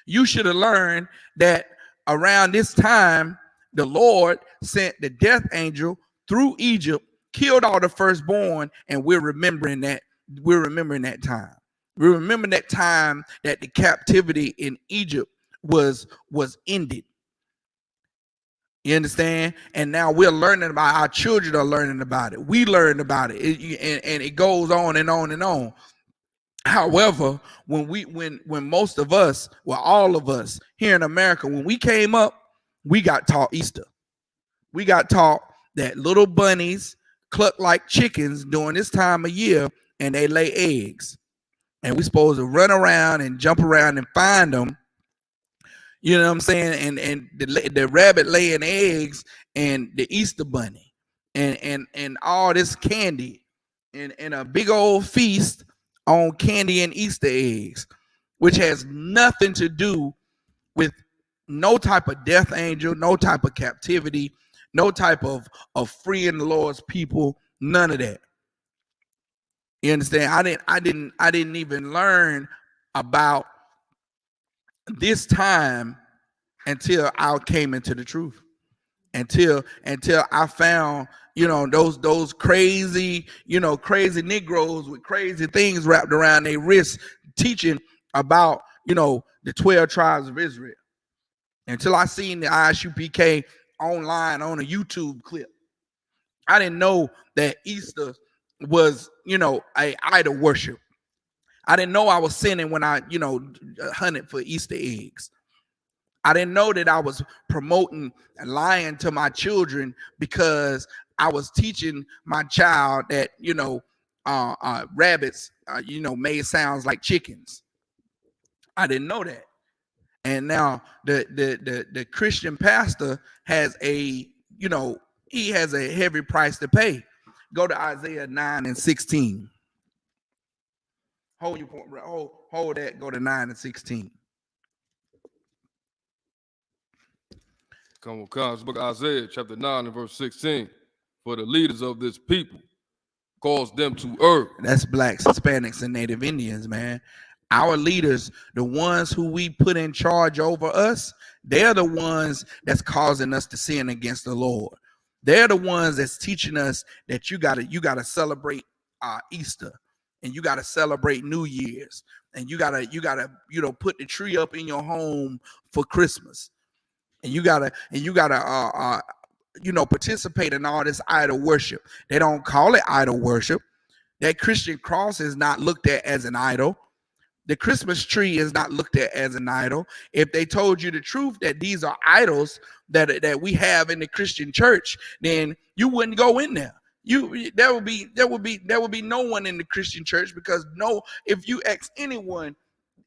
you should have learned that around this time, the Lord sent the death angel through Egypt, killed all the firstborn, and we're remembering that. We're remembering that time. We remember that time that the captivity in Egypt was ended. You understand? And now we're learning about it. Our children are learning about it. We learned about it, and it goes on and on and on. However, when most of us, well, all of us here in America, when we came up, we got taught Easter. We got taught that little bunnies cluck like chickens during this time of year, and they lay eggs. And we're supposed to run around and jump around and find them. You know what I'm saying? And the rabbit laying eggs and the Easter bunny and all this candy and a big old feast on candy and Easter eggs. which has nothing to do with no type of death angel, no type of captivity, no type of freeing the Lord's people, none of that. You understand? I didn't even learn about this time until I came into the truth. Until I found, those crazy, crazy Negroes with crazy things wrapped around their wrists teaching about, the 12 tribes of Israel. Until I seen the Isupk online on a YouTube clip. I didn't know that Easter was, a idol worship. I didn't know I was sinning when I, hunted for Easter eggs. I didn't know that I was promoting and lying to my children because I was teaching my child that, rabbits, made sounds like chickens. I didn't know that. And now the Christian pastor has he has a heavy price to pay. Go to Isaiah 9:16. Hold your point, hold that, go to 9:16. Come on, God's book Isaiah chapter 9 and verse 16. For the leaders of this people cause them to err. That's blacks, Hispanics, and Native Indians, man. Our leaders, the ones who we put in charge over us, they're the ones that's causing us to sin against the Lord. They're the ones that's teaching us that you gotta celebrate Easter, and you gotta celebrate New Year's, and you gotta put the tree up in your home for Christmas, and you gotta participate in all this idol worship. They don't call it idol worship. That Christian cross is not looked at as an idol. The Christmas tree is not looked at as an idol. If they told you the truth that these are idols that we have in the Christian church, then you wouldn't go in there. There would be no one in the Christian church, because if you ask anyone,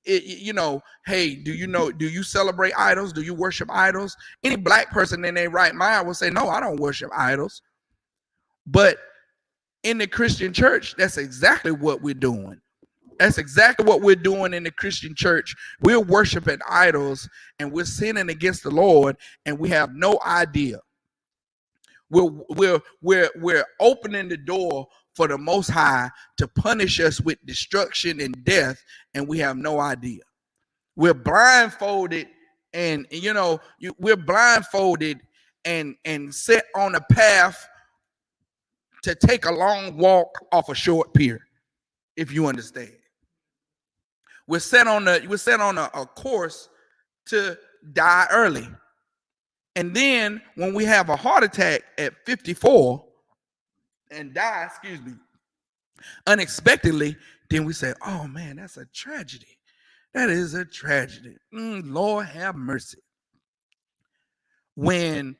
hey, do you celebrate idols? Do you worship idols? Any black person in their right mind will say, no, I don't worship idols. But in the Christian church, that's exactly what we're doing. That's exactly what we're doing in the Christian church. We're worshiping idols, and we're sinning against the Lord, and we have no idea. We're opening the door for the Most High to punish us with destruction and death, and we have no idea. We're blindfolded, and we're blindfolded and set on a path to take a long walk off a short pier, if you understand. We're set on a course to die early. And then when we have a heart attack at 54 and die, unexpectedly, then we say, oh man, that's a tragedy. That is a tragedy. Lord have mercy. When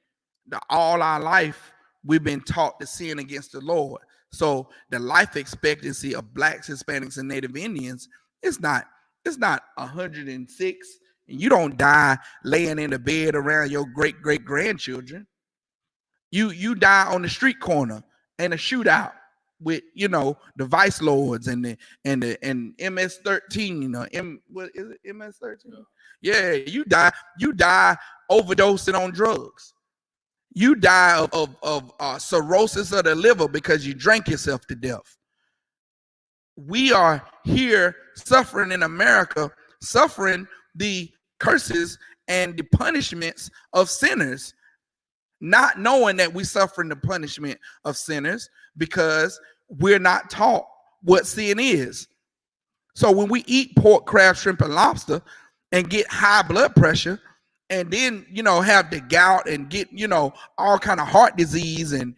all our life we've been taught to sin against the Lord. So the life expectancy of blacks, Hispanics, and Native Indians is not 106, and you don't die laying in the bed around your great-great-grandchildren. You die on the street corner in a shootout with the vice lords and MS-13 what is it, MS-13? Yeah, you die overdosing on drugs. You die of cirrhosis of the liver because you drank yourself to death. We are here suffering in America, suffering the curses and the punishments of sinners, not knowing that we're suffering the punishment of sinners because we're not taught what sin is. So when we eat pork, crab, shrimp, and lobster and get high blood pressure, and then have the gout and get all kind of heart disease and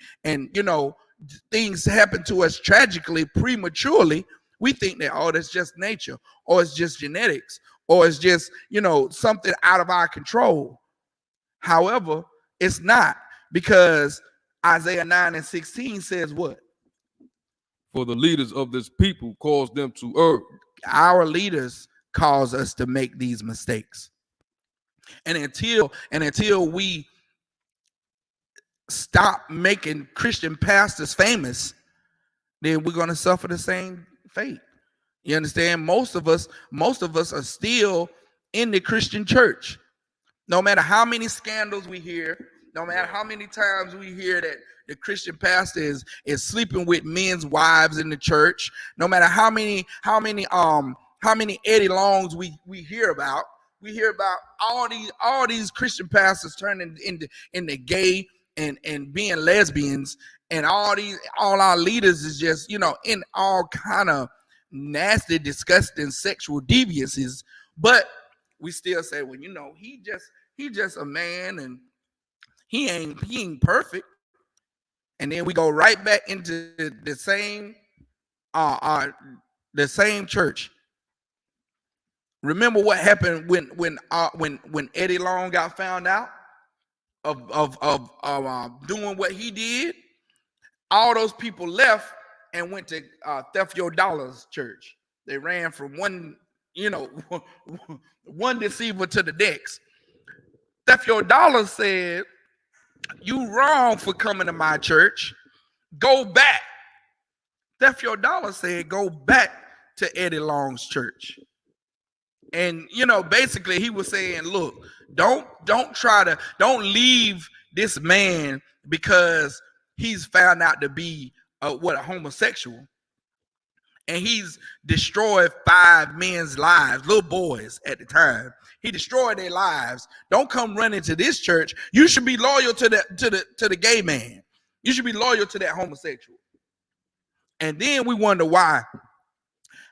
things happen to us tragically, prematurely, we think that, oh, that's just nature, or it's just genetics, or it's just something out of our control. However, it's not, because Isaiah 9:16 says what? For the leaders of this people cause them to err. Our leaders cause us to make these mistakes. And until we stop making Christian pastors famous, then we're going to suffer the same fate. You understand? Most of us are still in the Christian church. No matter how many scandals we hear, no matter how many times we hear that the Christian pastor is sleeping with men's wives in the church, no matter how many Eddie Longs we hear about, all these Christian pastors turning into gay and being lesbians, and all our leaders is just, you know, in all kind of nasty, disgusting sexual deviances. But we still say, well, you know, he just a man, and he ain't perfect. And then we go right back into the same church. Remember what happened when Eddie Long got found out of doing what he did? All those people left and went to Theft Your Dollars church. They ran from one, you know, one deceiver to the next. Theft Your Dollars said, "You wrong for coming to my church. Go back." Theft Your Dollars said, "Go back to Eddie Long's church." And, you know, basically he was saying, look, don't leave this man because he's found out to be a homosexual, and he's destroyed 5 men's lives, little boys at the time. He destroyed their lives. Don't come running to this church. You should be loyal to the gay man. You should be loyal to that homosexual. And then we wonder why.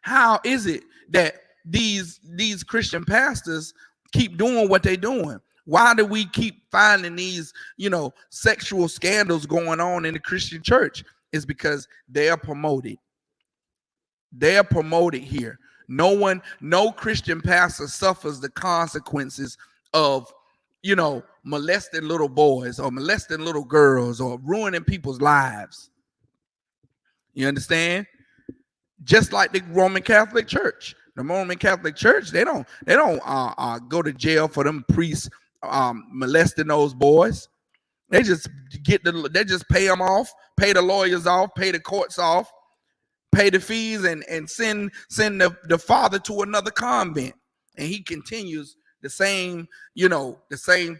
How is it that these Christian pastors keep doing what they're doing? Why do we keep finding these, you know, sexual scandals going on in the Christian church? It's because they are promoted. They are promoted here. No Christian pastor suffers the consequences of, you know, molesting little boys or molesting little girls or ruining people's lives. You understand? Just like the Roman Catholic Church. The Roman Catholic Church, they don't go to jail for them priests molesting those boys. They just pay them off, pay the lawyers off, pay the courts off, pay the fees, and send the father to another convent, and he continues the same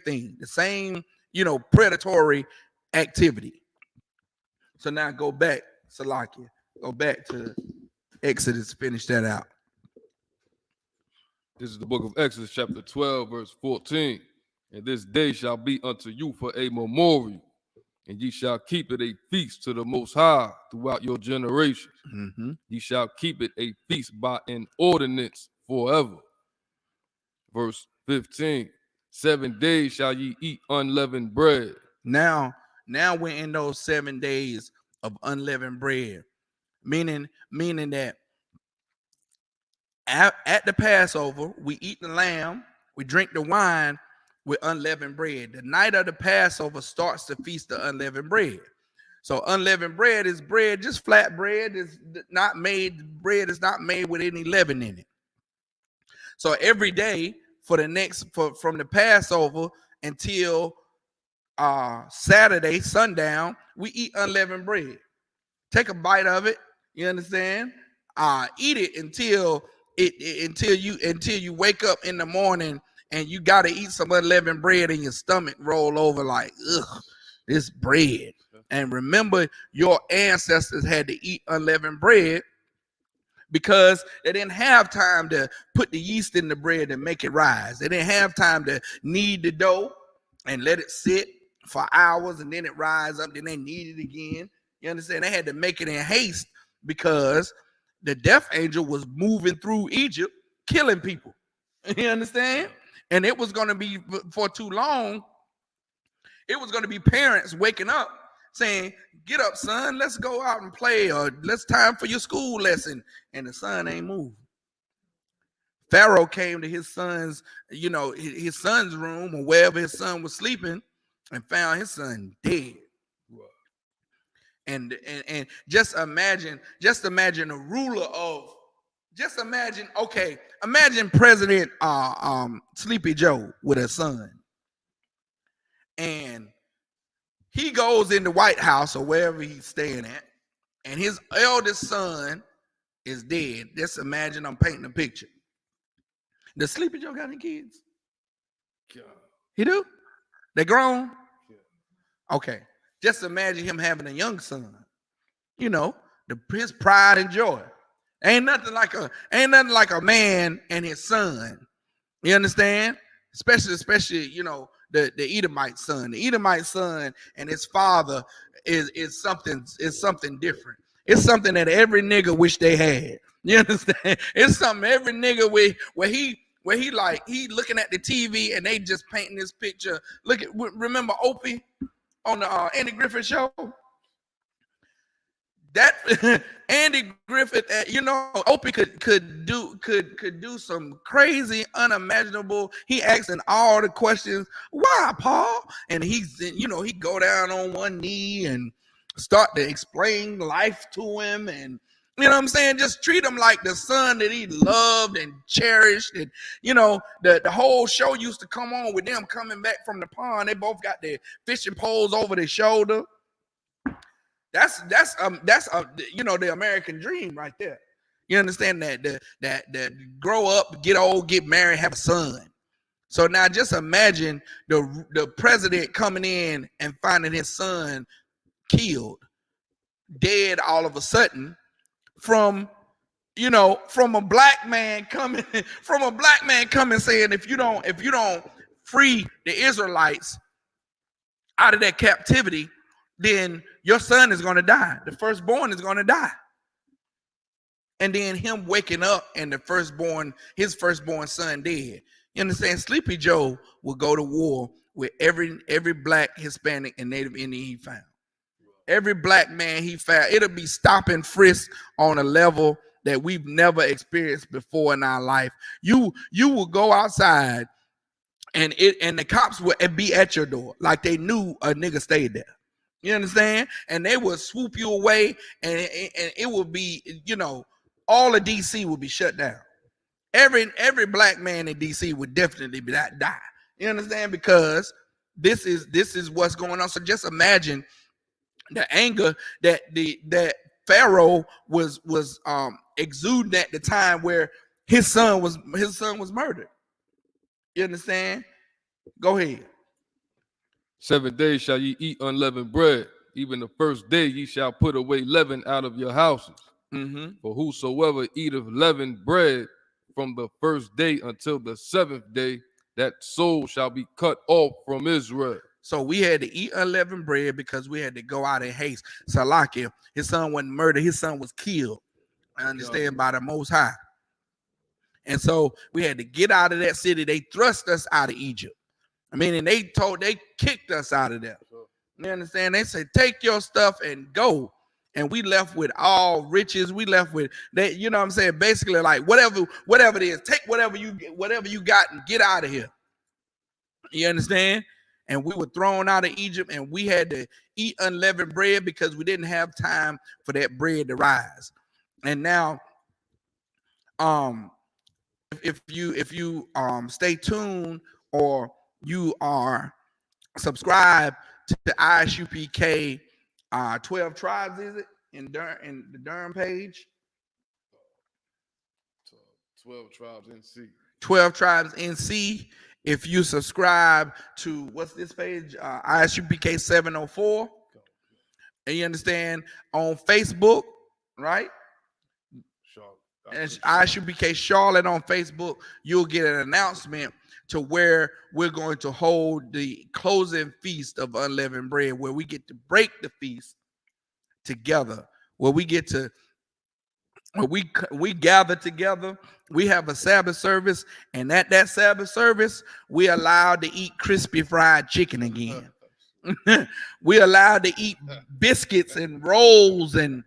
thing, the same, you know, predatory activity. So now go back, Salakia, go back to Exodus, finish that out. This is the book of Exodus, chapter 12, verse 14. And this day shall be unto you for a memorial, and ye shall keep it a feast to the Most High throughout your generations. Mm-hmm. Ye shall keep it a feast by an ordinance forever. Verse 15. 7 days shall ye eat unleavened bread. Now we're in those 7 days of unleavened bread, meaning that at the Passover, we eat the lamb, we drink the wine with unleavened bread. The night of the Passover starts the feast of unleavened bread. So unleavened bread is bread, just flat bread. Bread is not made with any leaven in it. So every day from the Passover until Saturday, sundown, we eat unleavened bread. Take a bite of it, you understand? Eat it until you wake up in the morning and you got to eat some unleavened bread and your stomach roll over like, ugh, this bread. And remember, your ancestors had to eat unleavened bread because they didn't have time to put the yeast in the bread and make it rise. They didn't have time to knead the dough and let it sit for hours and then it rise up, then they knead it again. You understand? They had to make it in haste because the death angel was moving through Egypt, killing people. You understand? And it was going to be, for too long, it was going to be parents waking up saying, get up, son, let's go out and play, or let's time for your school lesson. And the son ain't moving. Pharaoh came to his son's, his son's room or wherever his son was sleeping and found his son dead. And just imagine a ruler of, imagine President Sleepy Joe with a son. And he goes in the White House or wherever he's staying at, and his eldest son is dead. Just imagine I'm painting a picture. Does Sleepy Joe got any kids? He do? They grown? Okay. Just imagine him having a young son. You know, his pride and joy. Ain't nothing like a man and his son. You understand? Especially, you know, the Edomite son. The Edomite son and his father is something different. It's something that every nigga wish they had. You understand? It's something every nigga where he looking at the TV and they just painting this picture. Remember Opie on the Andy Griffith show? That Andy Griffith, you know, Opie could do some crazy, unimaginable. He asking all the questions. Why, Paul? And he's, you know, he go down on one knee and start to explain life to him, and you know what I'm saying, just treat him like the son that he loved and cherished. And you know, the whole show used to come on with them coming back from the pond. They both got their fishing poles over their shoulder. That's you know, the American dream right there. You understand that grow up, get old, get married, have a son. So now just imagine the president coming in and finding his son killed, dead all of a sudden from a black man coming saying, if you don't free the Israelites out of that captivity, then your son is going to die. The firstborn is going to die. And then him waking up and his firstborn son dead. You understand? Sleepy Joe will go to war with every black, Hispanic, and Native Indian he found. Every black man he found. It'll be stop and frisk on a level that we've never experienced before in our life. You will go outside and the cops will be at your door like they knew a nigga stayed there. You understand? And they will swoop you away, and it will be, you know, all of DC will be shut down. Every black man in DC would definitely die. You understand? Because this is what's going on. So just imagine the anger that Pharaoh was exuding at the time where his son was murdered. You understand? Go ahead. 7 days shall ye eat unleavened bread. Even the first day ye shall put away leaven out of your houses. For whosoever eateth leavened bread from the first day until the 7th day, that soul shall be cut off from Israel. So we had to eat unleavened bread because we had to go out in haste. Salakia, his son wasn't murdered. His son was killed. I understand, by the Most High. And so we had to get out of that city. They thrust us out of Egypt. I mean, and they kicked us out of there. You understand? They said, take your stuff and go. And we left with all riches. We left with that, you know what I'm saying? Basically, like whatever it is, take whatever you got and get out of here. You understand? And we were thrown out of Egypt, and we had to eat unleavened bread because we didn't have time for that bread to rise. And now, if you stay tuned, or you are subscribed to the Isupk 12 tribes, is it in the Durham page? 12 tribes NC. 12 tribes NC. If you subscribe to what's this page, Isupk 704, and you understand, on Facebook, right? And Isupk Charlotte on Facebook, you'll get an announcement to where we're going to hold the closing feast of unleavened bread, where we get to break the feast together, where we get to, where we gather together. We have a Sabbath service, and at that Sabbath service, we allowed to eat crispy fried chicken again. We allowed to eat biscuits and rolls and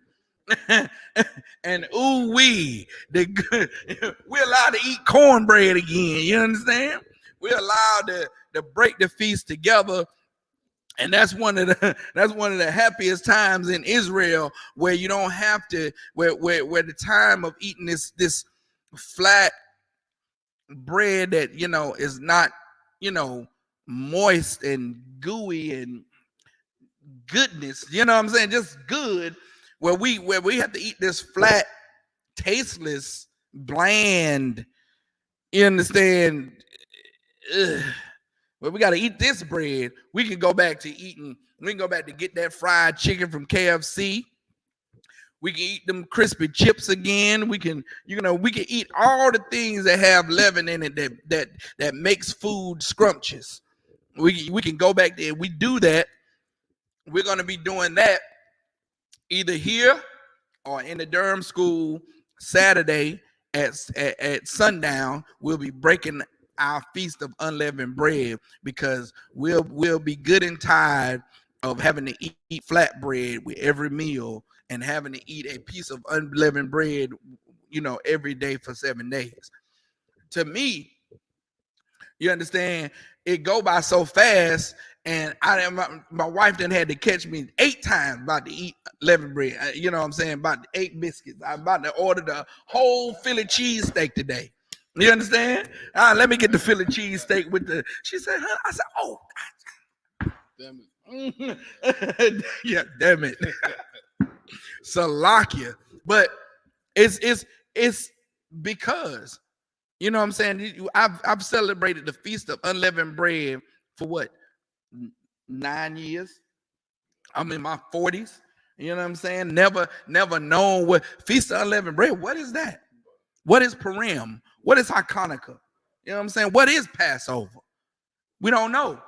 ooh-wee. We allowed to eat cornbread again. You understand? We're allowed to break the feast together. And that's one of the happiest times in Israel, where you don't have to, where the time of eating this flat bread that, you know, is not, you know, moist and gooey and goodness, you know what I'm saying, just good, where we have to eat this flat tasteless, bland. You understand? Ugh. But we got to eat this bread. We can go back to eating. We can go back to get that fried chicken from KFC. We can eat them crispy chips again. We can, we can eat all the things that have leaven in it that makes food scrumptious. We can go back there. We do that. We're going to be doing that either here or in the Durham school Saturday at sundown. We'll be breaking our feast of unleavened bread because we'll be good and tired of having to eat flatbread with every meal and having to eat a piece of unleavened bread, every day for 7 days. To me, you understand, it go by so fast, and my wife then had to catch me 8 times about to eat leavened bread. You know what I'm saying? About 8 biscuits. I'm about to order the whole Philly cheesesteak today. You understand? Let me get the Philly cheesesteak with the. She said, huh? I said, oh, damn it. Yeah, damn it. Salakia. But it's because, you know what I'm saying? I've celebrated the Feast of Unleavened Bread for what? 9 years. I'm in my 40s. You know what I'm saying? Never known what Feast of Unleavened Bread. What is that? What is Purim? What is Hanukkah? You know what I'm saying? What is Passover? We don't know,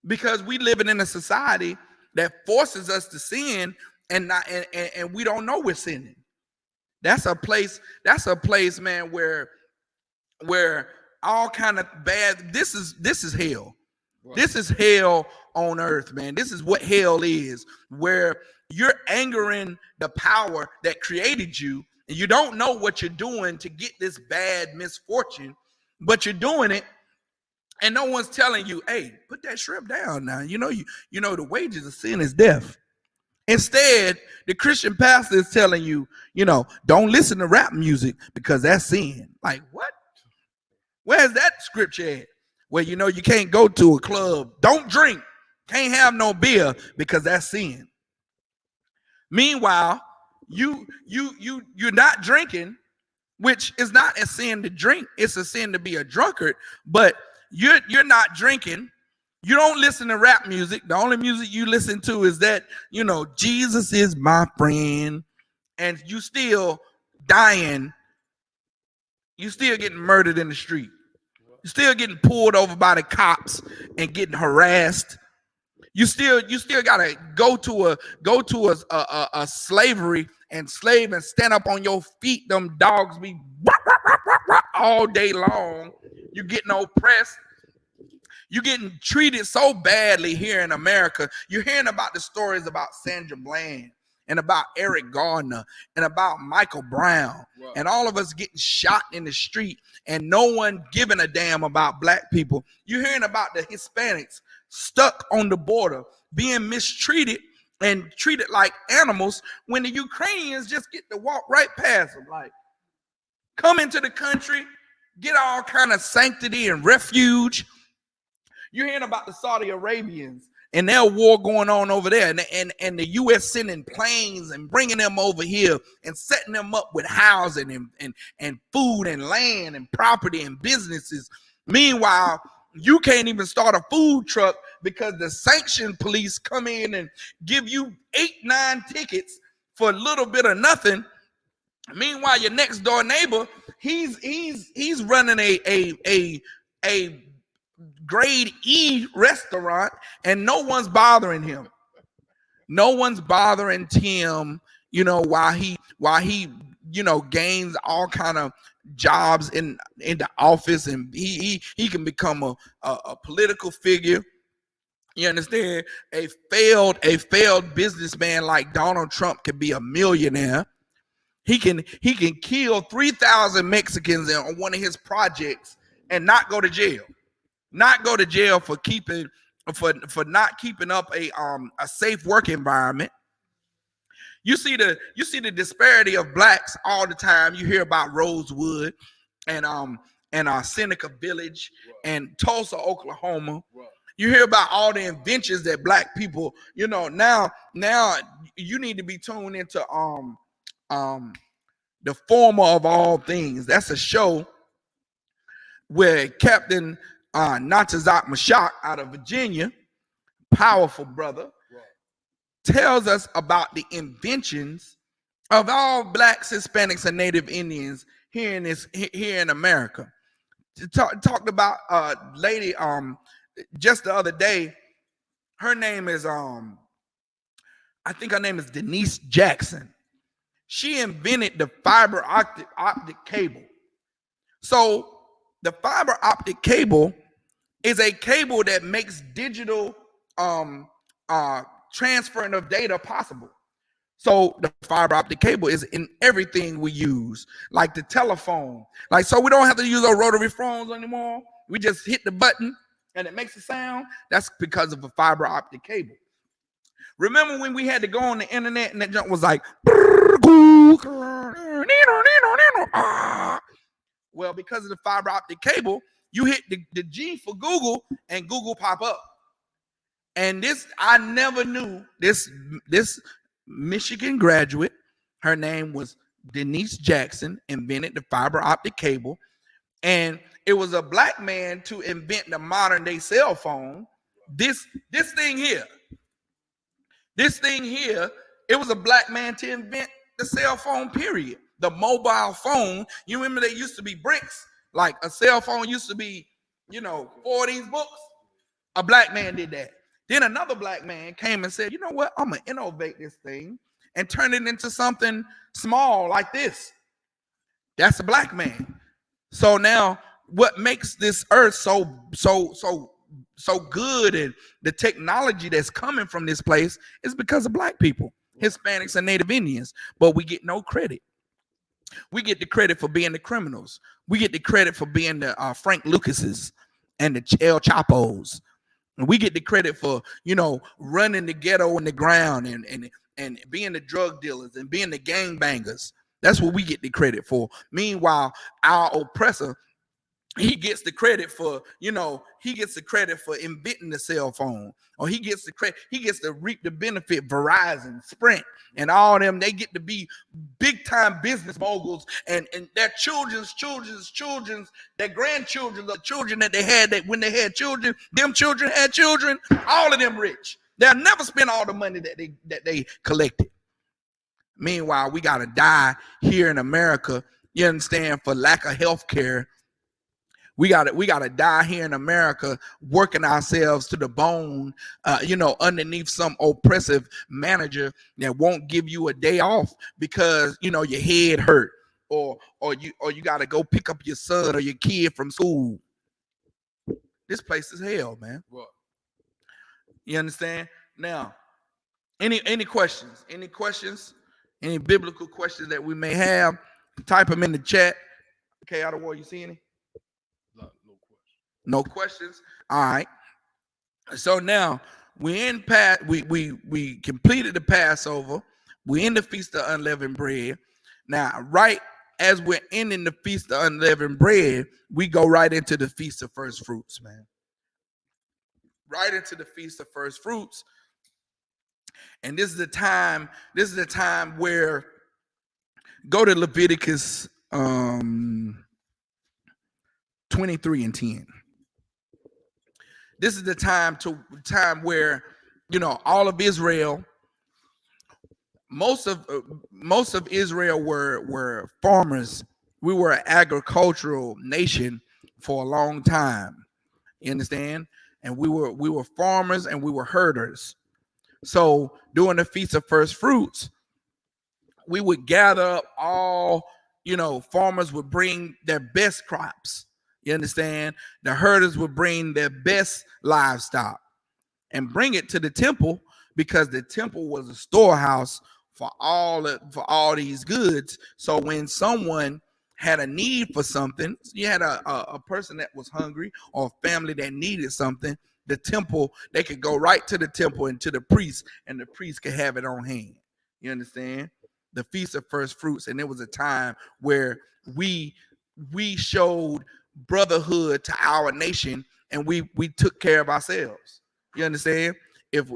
because we living in a society that forces us to sin, and we don't know we're sinning. That's a place, man, where all kind of bad. This is hell. Right. This is hell on earth, man. This is what hell is, where you're angering the power that created you, and you don't know what you're doing to get this bad misfortune, but you're doing it, and no one's telling you, hey, put that shrimp down now. You know the wages of sin is death. Instead, the Christian pastor is telling you, don't listen to rap music because that's sin. Like, what? Where's that scripture at? Well, you can't go to a club. Don't drink. Can't have no beer because that's sin. Meanwhile, you're not drinking, which is not a sin to drink. It's a sin to be a drunkard, but you're not drinking. You don't listen to rap music. The only music you listen to is that, Jesus is my friend, and you still dying. You still getting murdered in the street. You're still getting pulled over by the cops and getting harassed. You still gotta go to a slavery and slave and stand up on your feet. Them dogs be all day long. You getting oppressed. You're getting treated so badly here in America. You're hearing about the stories about Sandra Bland and about Eric Gardner and about Michael Brown, wow, and all of us getting shot in the street and no one giving a damn about black people. You're hearing about the Hispanics stuck on the border being mistreated and treated like animals when the Ukrainians just get to walk right past them. Like, come into the country, get all kind of sanctity and refuge. You're hearing about the Saudi Arabians and their war going on over there, and the U.S. sending planes and bringing them over here and setting them up with housing and food and land and property and businesses. Meanwhile, you can't even start a food truck because the sanctioned police come in and give you 8-9 tickets for a little bit of nothing. Meanwhile, your next door neighbor, he's running a grade E restaurant, and no one's bothering him. No one's bothering Tim, while he gains all kind of jobs in the office, and he can become a political figure. You understand? A failed businessman like Donald Trump can be a millionaire. He can kill 3,000 Mexicans on one of his projects and not go to jail. Not go to jail for not keeping up a safe work environment. You see the disparity of blacks all the time. You hear about Rosewood and Seneca Village and Tulsa, Oklahoma. You hear about all the inventions that black people, now you need to be tuned into the former of all things. That's a show where Captain Natazak Mashak out of Virginia, powerful brother, tells us about the inventions of all blacks, Hispanics, and Native Indians here in America. Talked about a lady just the other day. Her name is I think her name is Denise Jackson. She invented the fiber optic cable. So the fiber optic cable is a cable that makes digital transferring of data possible. So the fiber optic cable is in everything we use, like the telephone. Like, so we don't have to use our rotary phones anymore. We just hit the button and it makes a sound. That's because of a fiber optic cable. Remember when we had to go on the internet and that junk was like, well, because of the fiber optic cable, you hit the G for Google and Google pop up. And this, I never knew this Michigan graduate, her name was Denise Jackson, invented the fiber optic cable. And it was a black man to invent the modern day cell phone. This thing here, it was a black man to invent the cell phone, period. The mobile phone. You remember they used to be bricks? Like a cell phone used to be, 4 of these books. A black man did that. Then another black man came and said, you know what? I'm going to innovate this thing and turn it into something small like this. That's a black man. So now what makes this earth so good, and the technology that's coming from this place is because of black people, Hispanics and Native Indians. But we get no credit. We get the credit for being the criminals. We get the credit for being the Frank Lucases and the El Chapos. And we get the credit for, running the ghetto in the ground and being the drug dealers and being the gangbangers. That's what we get the credit for. Meanwhile, our oppressor, he gets the credit for, inventing the cell phone, or he gets to reap the benefit. Verizon, Sprint, and all them, they get to be big time business moguls, and their children's, their grandchildren, the children that they had, that when they had children, them children had children, all of them rich. They'll never spend all the money that they collected. Meanwhile, we gotta die here in America, you understand, for lack of health care. We gotta die here in America, working ourselves to the bone, underneath some oppressive manager that won't give you a day off because your head hurt, or you gotta go pick up your son or your kid from school. This place is hell, man. What? You understand? Now, any questions? Any questions? Any biblical questions that we may have? Type them in the chat. Okay, N.W.O, you see any? No questions. All right. So now we completed the Passover. We're in the Feast of Unleavened Bread. Now, right as we're ending the Feast of Unleavened Bread, we go right into the Feast of First Fruits, man. Right into the Feast of First Fruits. And this is the time where, go to Leviticus 23 and 10. This is the time where, all of Israel, most of Israel were farmers. We were an agricultural nation for a long time. You understand? And we were farmers and we were herders. So during the Feast of First Fruits, we would gather up all, farmers would bring their best crops. You understand? The herders would bring their best livestock and bring it to the temple, because the temple was a storehouse for all these goods. So when someone had a need for something, you had a person that was hungry or a family that needed something, the temple, they could go right to the temple and to the priest, and the priest could have it on hand. You understand? The Feast of First Fruits. And there was a time where we showed brotherhood to our nation, and we took care of ourselves. You understand? If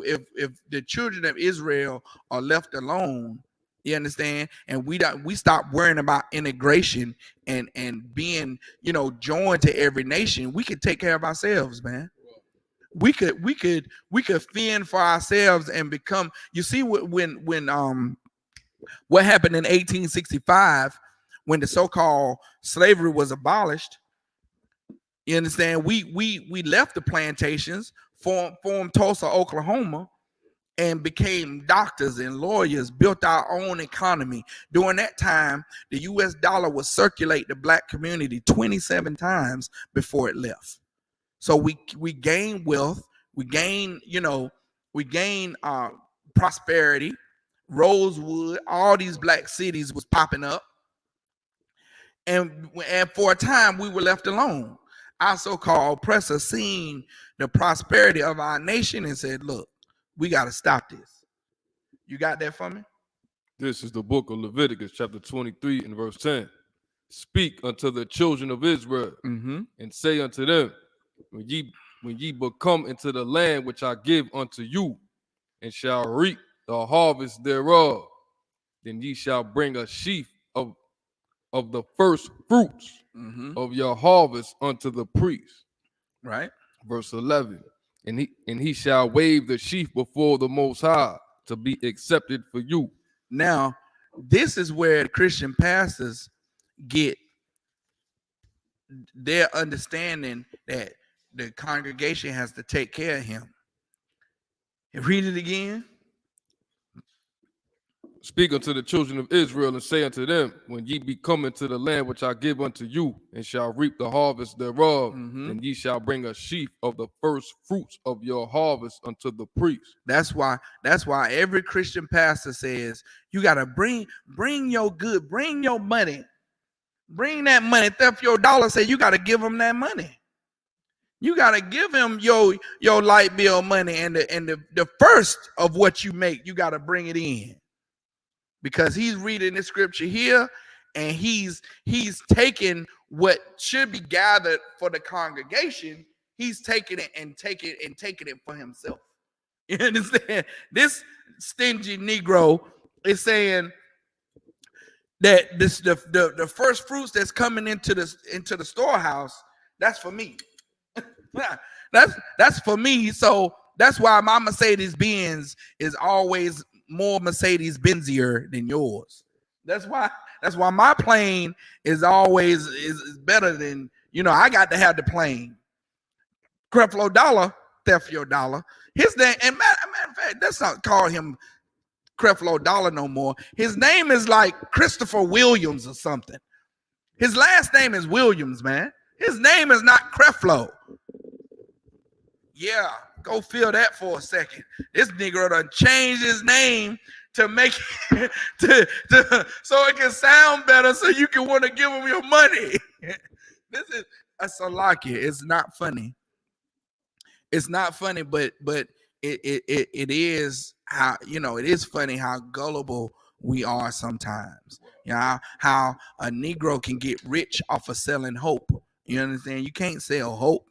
the children of Israel are left alone, You understand? And we stop worrying about integration and being, joined to every nation. We could take care of ourselves, man. We could fend for ourselves and become. You see, when what happened in 1865 when the so-called slavery was abolished? You understand? We left the plantations, formed Tulsa, Oklahoma, and became doctors and lawyers, built our own economy. During that time, the US dollar would circulate the black community 27 times before it left. So we gained wealth, we gained prosperity. Rosewood, all these black cities was popping up. And for a time, we were left alone. Our so-called oppressor seen the prosperity of our nation and said, look, we got to stop this. You got that for me? This is the book of Leviticus, chapter 23 and verse 10. Speak unto the children of Israel and say unto them, when ye become into the land which I give unto you, and shall reap the harvest thereof, then ye shall bring a sheaf of the first fruits of your harvest unto the priest. Right. Verse 11. And he shall wave the sheaf before the Most High to be accepted for you. Now, this is where the Christian pastors get their understanding that the congregation has to take care of him. And read it again. Speak unto the children of Israel and say unto them, when ye be come into the land which I give unto you, and shall reap the harvest thereof, then ye shall bring a sheaf of the first fruits of your harvest unto the priest. That's why every Christian pastor says you gotta bring your good, bring your money, bring that money. Theft your dollar. Say you gotta give him that money. You gotta give him your light bill money and the first of what you make. You gotta bring it in. Because he's reading the scripture here and he's taking what should be gathered for the congregation, he's taking it and taking it for himself. You understand? This stingy Negro is saying that the first fruits that's coming into the storehouse, that's for me. that's for me. So that's why my Mercedes Benz is always more Mercedes Benzier than yours. That's why my plane is always is better than, I got to have the plane. Creflo Dollar, theft your dollar. His name, and matter of fact, let's not call him Creflo Dollar no more. His name is like Christopher Williams or something. His last name is Williams, man. His name is not Creflo. Yeah, go feel that for a second. This Negro done changed his name to make it so it can sound better, so you can want to give him your money. This is a salakia. It's not funny. It's not funny, but it is how, it is funny how gullible we are sometimes. How a Negro can get rich off of selling hope. You understand? You can't sell hope.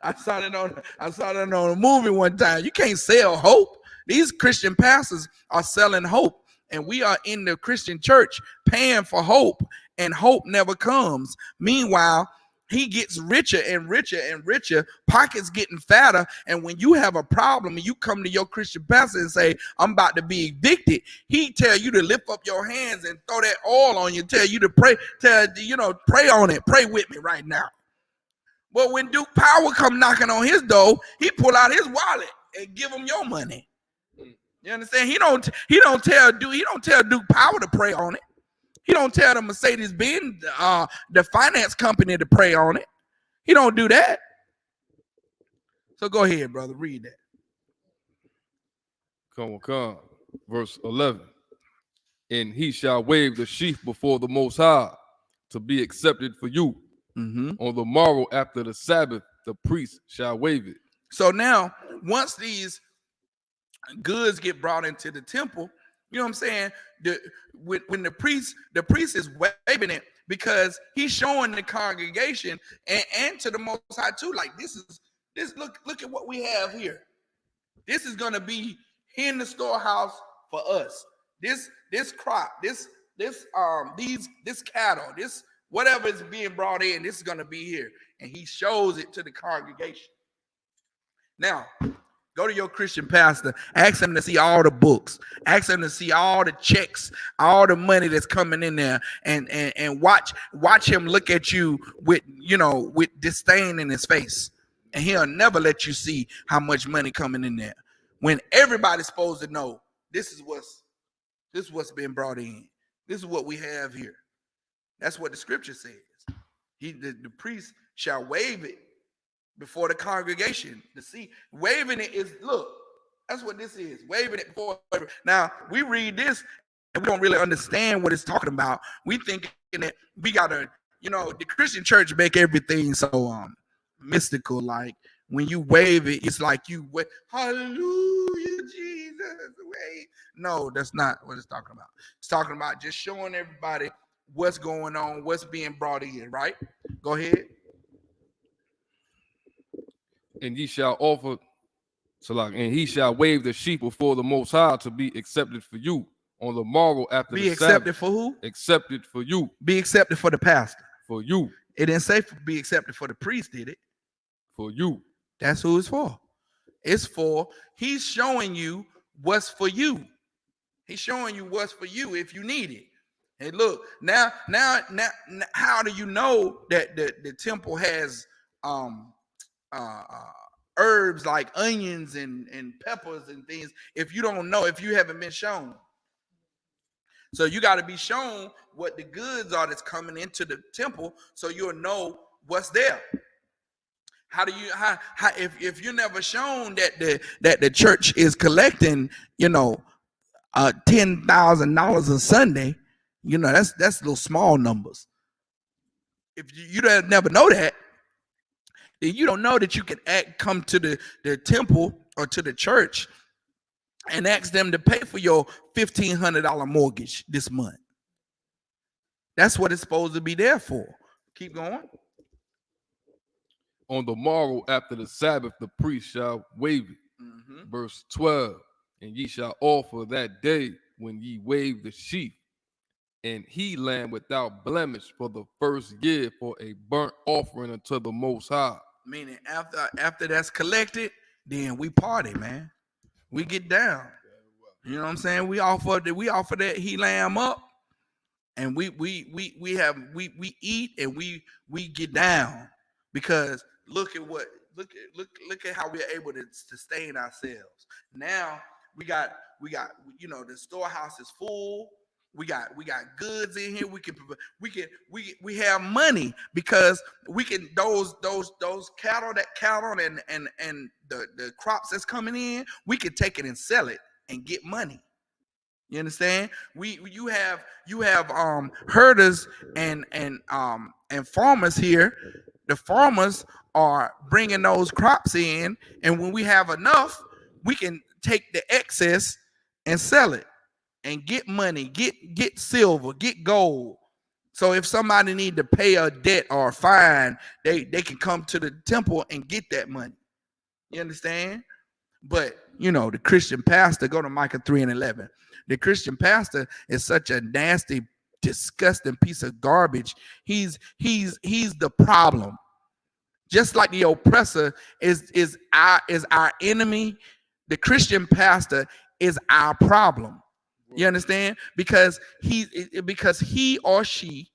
I saw it on a movie one time. You can't sell hope. These Christian pastors are selling hope, and we are in the Christian church paying for hope, and hope never comes. Meanwhile, he gets richer and richer and richer, pockets getting fatter, and when you have a problem and you come to your Christian pastor and say, I'm about to be evicted, he tell you to lift up your hands and throw that oil on you, tell you to pray, pray on it, pray with me right now. But when Duke Power come knocking on his door, he pull out his wallet and give him your money. You understand? He don't tell Duke Power to pray on it. He don't tell the Mercedes Benz, the finance company, to pray on it. He don't do that. So go ahead, brother, read that. Come. Verse 11. And he shall wave the sheaf before the Most High to be accepted for you. On the morrow after the Sabbath, the priest shall wave it. So now, once these goods get brought into the temple, you know what I'm saying? When the priest is waving it, because he's showing the congregation and to the Most High too, like this. Look at what we have here. This is gonna be in the storehouse for us. this crop, this cattle, this whatever is being brought in, this is going to be here. And he shows it to the congregation. Now, go to your Christian pastor, ask him to see all the books, ask him to see all the checks, all the money that's coming in there, and watch him look at you with disdain in his face. And he'll never let you see how much money coming in there. When everybody's supposed to know this is what's been brought in. This is what we have here. That's what the scripture says. The priest shall wave it before the congregation. Waving it is, look, that's what this is. Waving it before. Now, we read this and we don't really understand what it's talking about. We thinking that we gotta, the Christian church make everything so mystical. Like when you wave it, it's like you wave, hallelujah, Jesus, wave. No, that's not what it's talking about. It's talking about just showing everybody what's going on, what's being brought in, right? Go ahead. And ye shall offer, and he shall wave the sheep before the Most High to be accepted for you on the morrow after the Sabbath. Be accepted for who? Accepted for you. Be accepted for the pastor. For you. It didn't say be accepted for the priest, did it? For you. That's who it's for. It's for, he's showing you what's for you. He's showing you what's for you if you need it. And look, now, how do you know that the temple has herbs like onions and peppers and things if you don't know, if you haven't been shown? So you got to be shown what the goods are that's coming into the temple so you'll know what's there. How do you if you're never shown that the church is collecting, $10,000 a Sunday, that's little small numbers. If you never know that, then you don't know that you can come to the temple or to the church and ask them to pay for your $1,500 mortgage this month. That's what it's supposed to be there for. Keep going. On the morrow after the Sabbath, the priest shall wave it. Mm-hmm. Verse 12. And ye shall offer that day when ye wave the sheaf, and he lamb without blemish for the first year for a burnt offering unto the Most High. Meaning after that's collected, then we party, man. We get down. You know what I'm saying? We offer that he lamb up, and we eat and we get down, because look at how we're able to sustain ourselves. Now we got the storehouse is full. We got goods in here. We have money because we can those cattle and the crops that's coming in, we can take it and sell it and get money. You understand? You have herders and farmers here. The farmers are bringing those crops in, and when we have enough, we can take the excess and sell it and get money, get silver, get gold. So if somebody need to pay a debt or a fine, they can come to the temple and get that money. You understand? But the Christian pastor, go to Micah 3:11. The Christian pastor is such a nasty, disgusting piece of garbage. He's the problem. Just like the oppressor is our enemy, the Christian pastor is our problem. You understand? Because he or she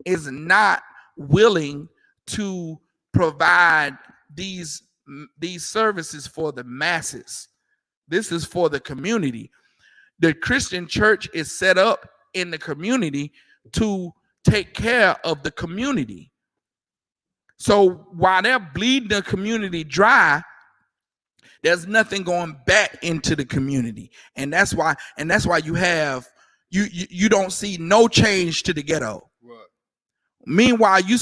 is not willing to provide these services for the masses. This is for the community. The Christian church is set up in the community to take care of the community. So while they're bleeding the community dry, there's nothing going back into the community. And that's why you don't see no change to the ghetto. Right. Meanwhile, you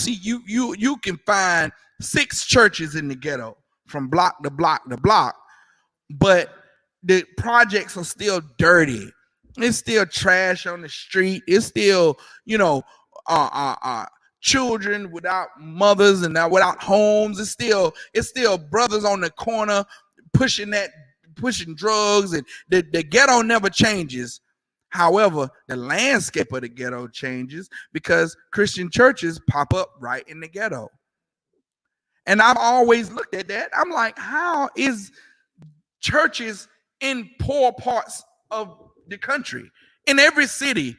can find 6 churches in the ghetto from block to block to block, but the projects are still dirty. It's still trash on the street. It's still, children without mothers and without homes. It's still brothers on the corner pushing drugs, and the ghetto never changes. However, the landscape of the ghetto changes because Christian churches pop up right in the ghetto. And I've always looked at that. I'm like, how is churches in poor parts of the country, in every city?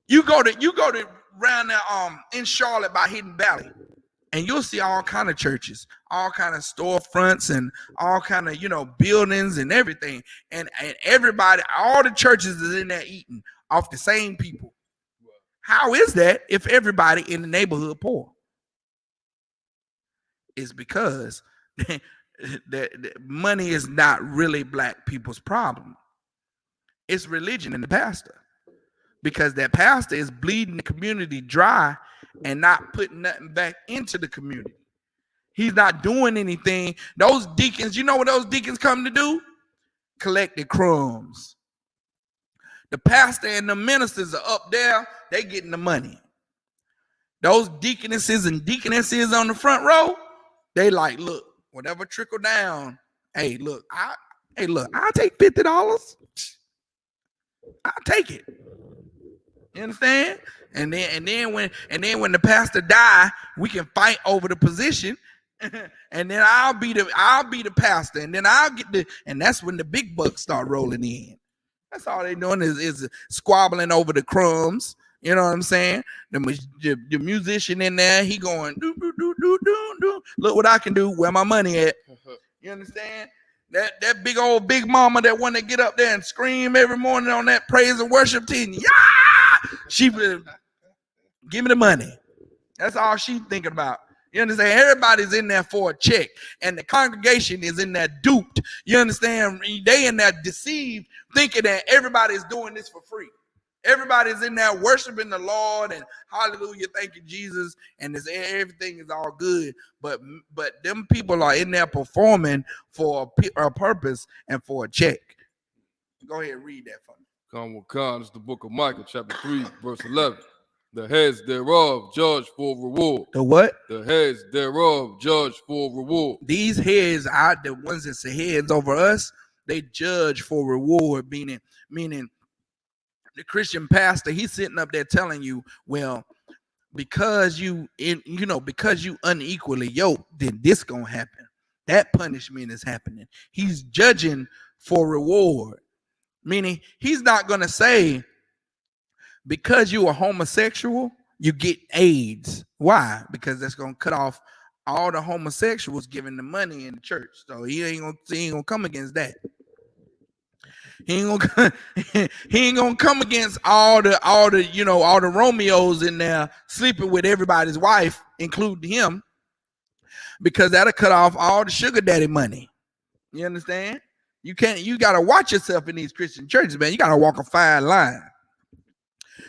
You go to around there in Charlotte by Hidden Valley, and you'll see all kind of churches, all kind of storefronts, and all kind of buildings and everything. And everybody, all the churches is in there eating off the same people. How is that if everybody in the neighborhood poor? It's because the money is not really black people's problem. It's religion and the pastor. Because that pastor is bleeding the community dry and not putting nothing back into the community. He's not doing anything. Those deacons, you know what those deacons come to do? Collect the crumbs. The pastor and the ministers are up there, they getting the money. Those deaconesses and deaconesses on the front row, they like, look, whatever trickle down, hey, look, I'll take $50. I'll take it. You understand? And then when the pastor die, we can fight over the position, and then I'll be the pastor, and then I'll get and that's when the big bucks start rolling in. That's all they're doing is squabbling over the crumbs. You know what I'm saying? The musician in there, he going do do do do do do. Look what I can do. Where my money at? You understand? That big old big mama that want to get up there and scream every morning on that praise and worship team. Yeah, she give me the money. That's all she thinking about. You understand? Everybody's in there for a check, and the congregation is in there duped. You understand? They in there deceived, thinking that everybody's doing this for free. Everybody's in there worshiping the Lord and hallelujah, thank you, Jesus, and everything is all good. But them people are in there performing for a purpose and for a check. Go ahead and read that for me. Come with God, it's the book of Micah, chapter 3, verse 11. The heads thereof judge for reward. The what? The heads thereof judge for reward. These heads are the ones that's the heads over us. They judge for reward, meaning the Christian pastor, he's sitting up there telling you, well, because you unequally yoked, then this gonna happen. That punishment is happening. He's judging for reward, meaning he's not gonna say, because you are homosexual, you get AIDS. Why? Because that's gonna cut off all the homosexuals giving the money in the church. So he ain't gonna come against that. He ain't gonna come against all the Romeos in there sleeping with everybody's wife, including him, because that'll cut off all the sugar daddy money. You understand? You gotta watch yourself in these Christian churches, man. You gotta walk a fine line.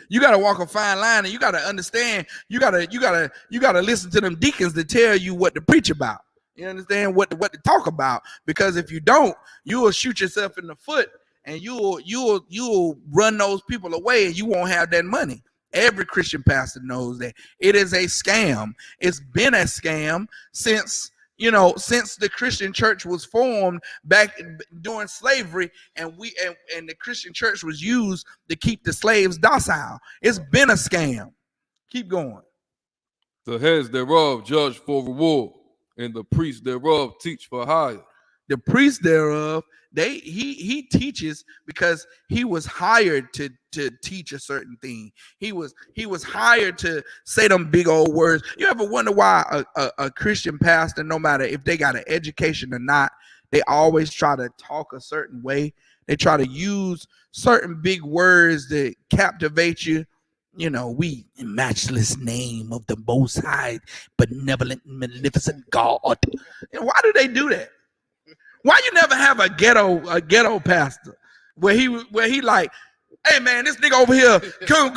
You gotta walk a fine line, and you gotta understand. You gotta listen to them deacons to tell you what to preach about. You understand what to talk about? Because if you don't, you will shoot yourself in the foot. And you'll run those people away, and you won't have that money. Every Christian pastor knows that it is a scam. It's been a scam since the Christian church was formed back during slavery, and the Christian church was used to keep the slaves docile. It's been a scam. Keep going. The heads thereof judge for reward, and the priests thereof teach for hire. The priest thereof, he teaches because he was hired to teach a certain thing. He was hired to say them big old words. You ever wonder why a Christian pastor, no matter if they got an education or not, they always try to talk a certain way. They try to use certain big words that captivate you. You know, we in matchless name of the Most High, benevolent, magnificent God. And why do they do that? Why you never have a ghetto pastor where he like, hey man, this nigga over here, come.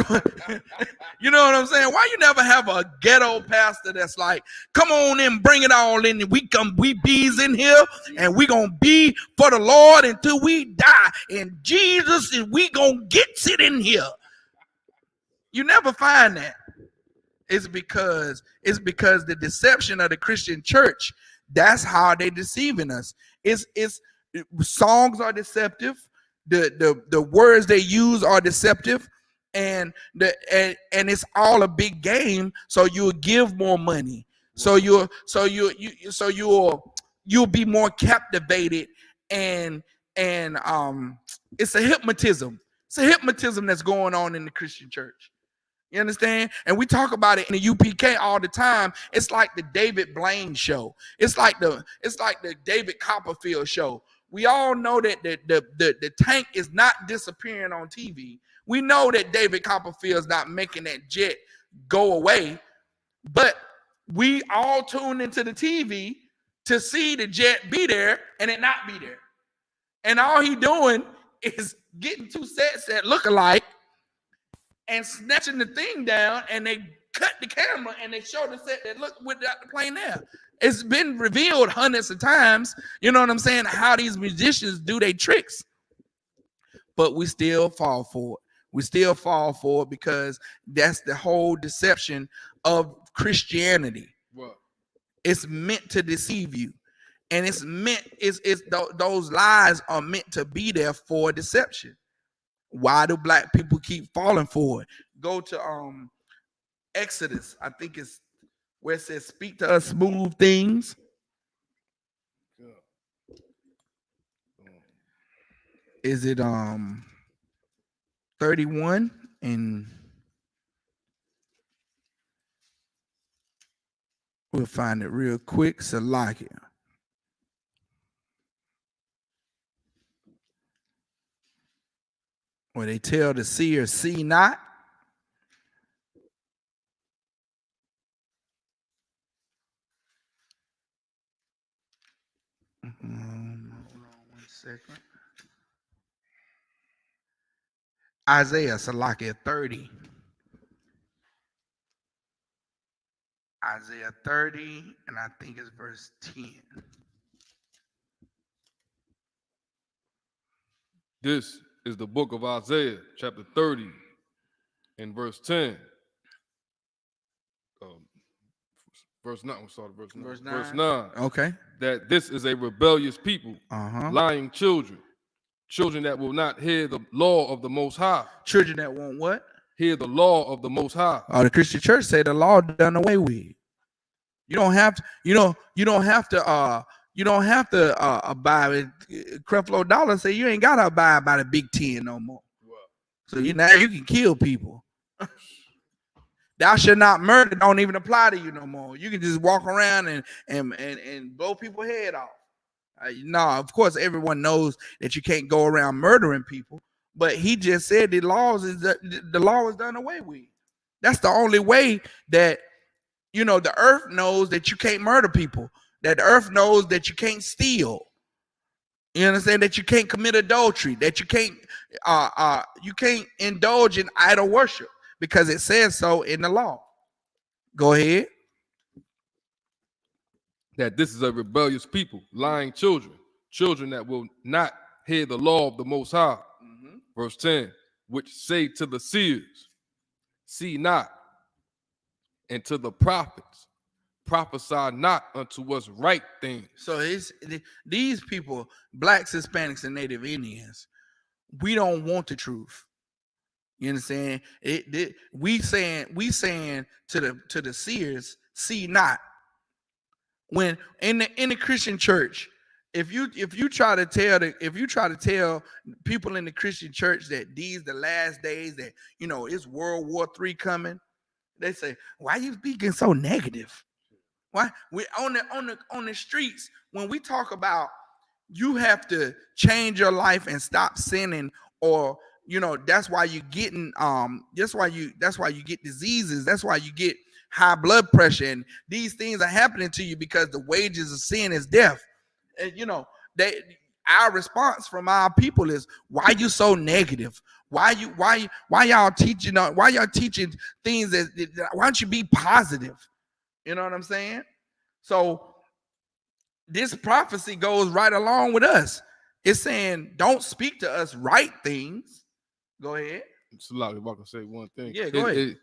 You know what I'm saying? Why you never have a ghetto pastor that's like, come on in, bring it all in. We bees in here, and we gonna be for the Lord until we die. And Jesus, and we gonna get it in here. You never find that. It's because the deception of the Christian church. That's how they deceiving us. It's songs are deceptive. the words they use are deceptive, and it's all a big game. So you'll give more money. So you'll be more captivated, and it's a hypnotism. It's a hypnotism that's going on in the Christian church. You understand? And we talk about it in the UPK all the time. It's like the David Blaine show. It's like the David Copperfield show. We all know that the tank is not disappearing on TV. We know that David Copperfield's not making that jet go away, but we all tune into the TV to see the jet be there and it not be there. And all he doing is getting two sets that look alike and snatching the thing down, and they cut the camera and they show the set that look without the plane there. It's been revealed hundreds of times, you know what I'm saying, how these musicians do their tricks. But we still fall for it. We still fall for it because that's the whole deception of Christianity. What? It's meant to deceive you. And those lies are meant to be there for deception. Why do black people keep falling for it? Go to Exodus. I think it's where it says, "Speak to us smooth things." Is it 31? And we'll find it real quick. Salakia. Where they tell the seer, "See not." Hold on 1 second. Isaiah, Salakia 30. Isaiah 30, and I think it's verse 10. This is the book of Isaiah, chapter 30, and verse 10. Verse 9. We'll start at verse 9. Verse 9. Okay. That this is a rebellious people, lying children, children that will not hear the law of the Most High. Children that won't what? Hear the law of the Most High. The Christian church say the law done away with. You don't have to. You don't have to. You don't have to abide with Creflo Dollar. Say you ain't gotta abide by the Big Ten no more. Wow. So now you can kill people. Thou shalt not murder don't even apply to you no more. You can just walk around and blow people's head off. No, of course everyone knows that you can't go around murdering people, but he just said the law is done away with. That's the only way that the earth knows that you can't murder people. That the earth knows that you can't steal. You understand that you can't commit adultery. That you can't indulge in idol worship. Because it says so in the law. Go ahead. That this is a rebellious people, lying children, children that will not hear the law of the Most High. Verse 10, which say to the seers, "See not," and to the prophets, "Prophesy not unto us right things." So these people, blacks, Hispanics, and Native Indians, we don't want the truth. You understand? We saying to the seers, "See not." When in the Christian church, if you try to tell people in the Christian church that these the last days, that it's World War III coming, they say, "Why are you speaking so negative?" Why we on the streets when we talk about you have to change your life and stop sinning, or that's why you're getting that's why you get diseases, that's why you get high blood pressure, and these things are happening to you because the wages of sin is death. And our response from our people is, "Why you so negative? Why y'all teaching things that why don't you be positive?" You know what I'm saying? So this prophecy goes right along with us. It's saying, don't speak to us right things. Go ahead. It's a lot. If I can say one thing. Yeah, go ahead.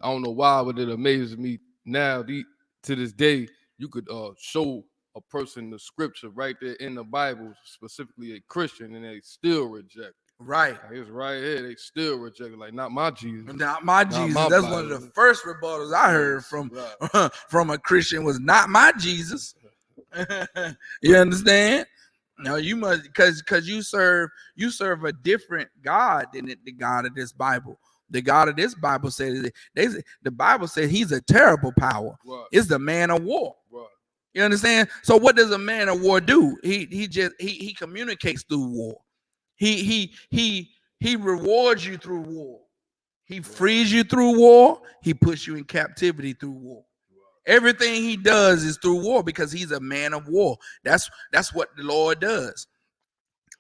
I don't know why, but it amazes me now. To this day, you could show a person the scripture right there in the Bible, specifically a Christian, and they still reject it. Right. Like, it's right here. They still reject it. Like, not my Jesus. Not my Jesus. my That's Bible. one of the first rebuttals I heard from from a Christian was not my Jesus. You understand? No, you must because you serve a different God than the God of this Bible. The God of this Bible says the Bible says he's a terrible power. Right. It's the man of war. Right. You understand? So what does a man of war do? He communicates through war. He rewards you through war. He frees you through war. He puts you in captivity through war. Everything he does is through war because he's a man of war. That's what the Lord does.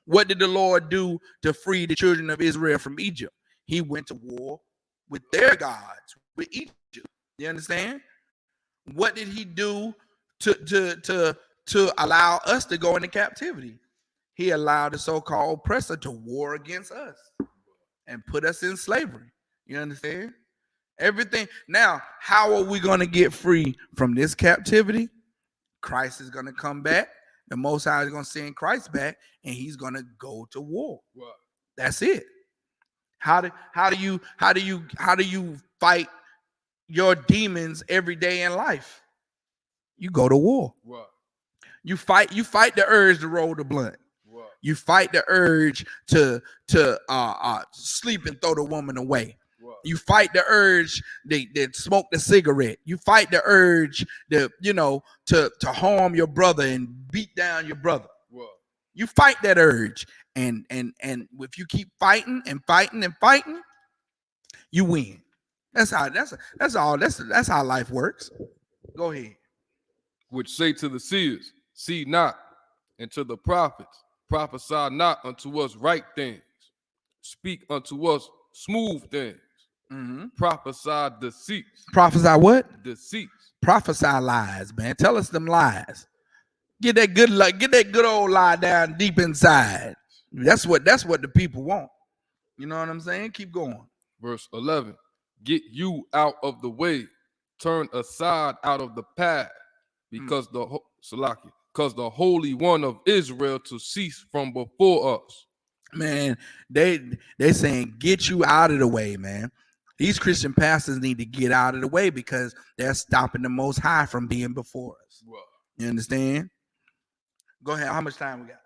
What did the Lord do to free the children of Israel from Egypt? He went to war with their gods, with Egypt. You understand? What did he do to allow us to go into captivity? He allowed the so-called oppressor to war against us and put us in slavery. You understand? Everything. Now, how are we going to get free from this captivity? Christ is going to come back. The Most High is going to send Christ back, and he's going to go to war. Right. That's it. How do you fight your demons every day in life? You go to war. Right. You fight the urge to roll the blunt. Right. You fight the urge to sleep and throw the woman away. Right. You fight the urge to smoke the cigarette. You fight the urge to harm your brother and beat down your brother. Right. You fight that urge, and if you keep fighting and fighting and fighting, you win. That's how life works. Go ahead. Which say to the seers, see not, and to the prophets, prophesy not unto us right things. Speak unto us smooth things. Mm-hmm. Prophesy deceits. Prophesy what? Deceits. Prophesy lies, man. Tell us them lies. Get that good old lie down deep inside. That's what the people want. You know what I'm saying? Keep going. Verse 11. Get you out of the way. Turn aside out of the path, because the Holy One of Israel to cease from before us. Man, they saying get you out of the way, man. These Christian pastors need to get out of the way because they're stopping the Most High from being before us. Wow. You understand? Go ahead. How much time we got?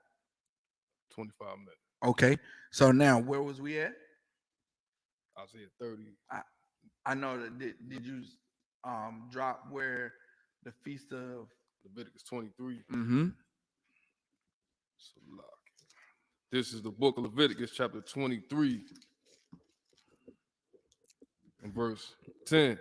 25 minutes. Okay. So now, where was we at? Isaiah 30. I know that. Did you drop where the feast of Leviticus 23? Mm-hmm. This is the book of Leviticus, chapter 23, and verse 10.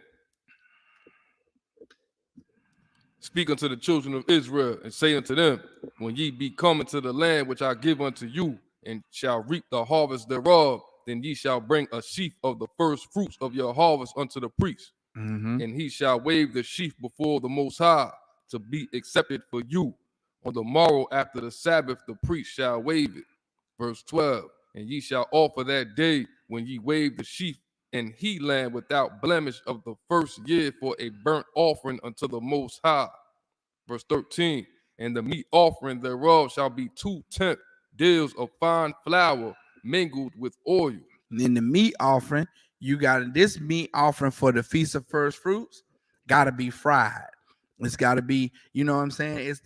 Speak unto the children of Israel, and say unto them, when ye be come into the land which I give unto you, and shall reap the harvest thereof, then ye shall bring a sheaf of the first fruits of your harvest unto the priest. Mm-hmm. And he shall wave the sheaf before the Most High to be accepted for you. On the morrow after the Sabbath, the priest shall wave it. Verse 12, and ye shall offer that day when ye wave the sheaf and he lamb without blemish of the first year for a burnt offering unto the Most High. Verse 13, and the meat offering thereof shall be 2/10 deals of fine flour mingled with oil. And then the meat offering, you got this meat offering for the Feast of First Fruits, got to be fried. It's got to be, you know what I'm saying? It's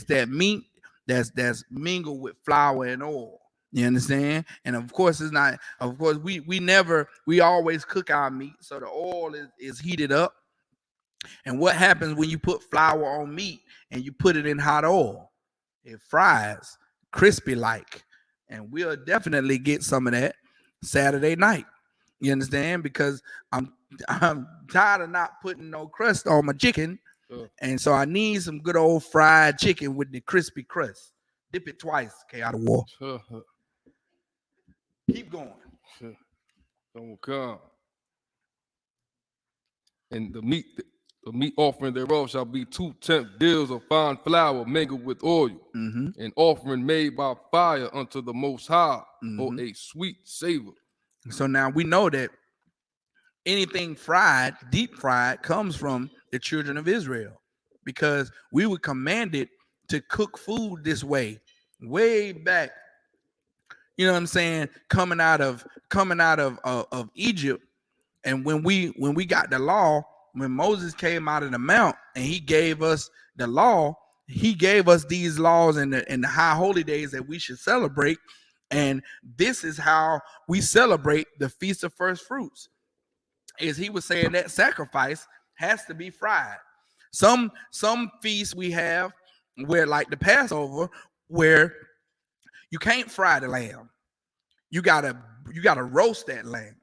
that meat that's mingled with flour and oil. You understand? And of course, it's not. Of course, we always cook our meat, so the oil is heated up. And what happens when you put flour on meat and you put it in hot oil? It fries crispy like. And we'll definitely get some of that Saturday night. You understand? Because I'm tired of not putting no crust on my chicken. And so I need some good old fried chicken with the crispy crust. Dip it twice, okay, out of war. Keep going. Don't come. And the meat offering thereof shall be 2/10 deals of fine flour mingled with oil, mm-hmm. an offering made by fire unto the Most High, mm-hmm. for a sweet savor. So now we know that anything fried, deep fried, comes from the children of Israel, because we were commanded to cook food this way back, you know what I'm saying, coming out of Egypt. And when we got the law, when Moses came out of the mount and he gave us the law, he gave us these laws and the high holy days that we should celebrate. And this is how we celebrate the Feast of First Fruits. Is he was saying that sacrifice has to be fried. Some feasts we have where, like the Passover, where you can't fry the lamb. You gotta roast that lamb.